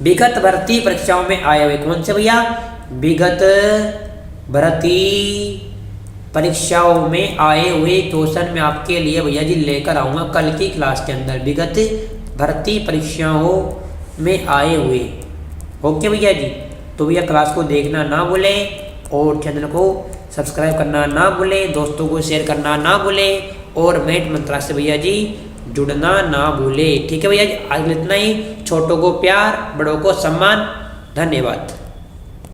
विगत भर्ती परीक्षाओं में आए हुए, कौन से भैया? विगत भर्ती परीक्षाओं में आए हुए क्वेश्चन में आपके लिए भैया जी लेकर आऊँगा कल की क्लास के अंदर, विगत भर्ती परीक्षाओं में आए हुए। ओके भैया जी, तो भैया क्लास को देखना ना भूलें और चैनल को सब्सक्राइब करना ना भूलें, दोस्तों को शेयर करना ना भूलें और मैथ मंत्रा से भैया जी जुड़ना ना भूलें। ठीक है भैया जी, आज इतना ही। छोटों को प्यार, बड़ों को सम्मान। धन्यवाद।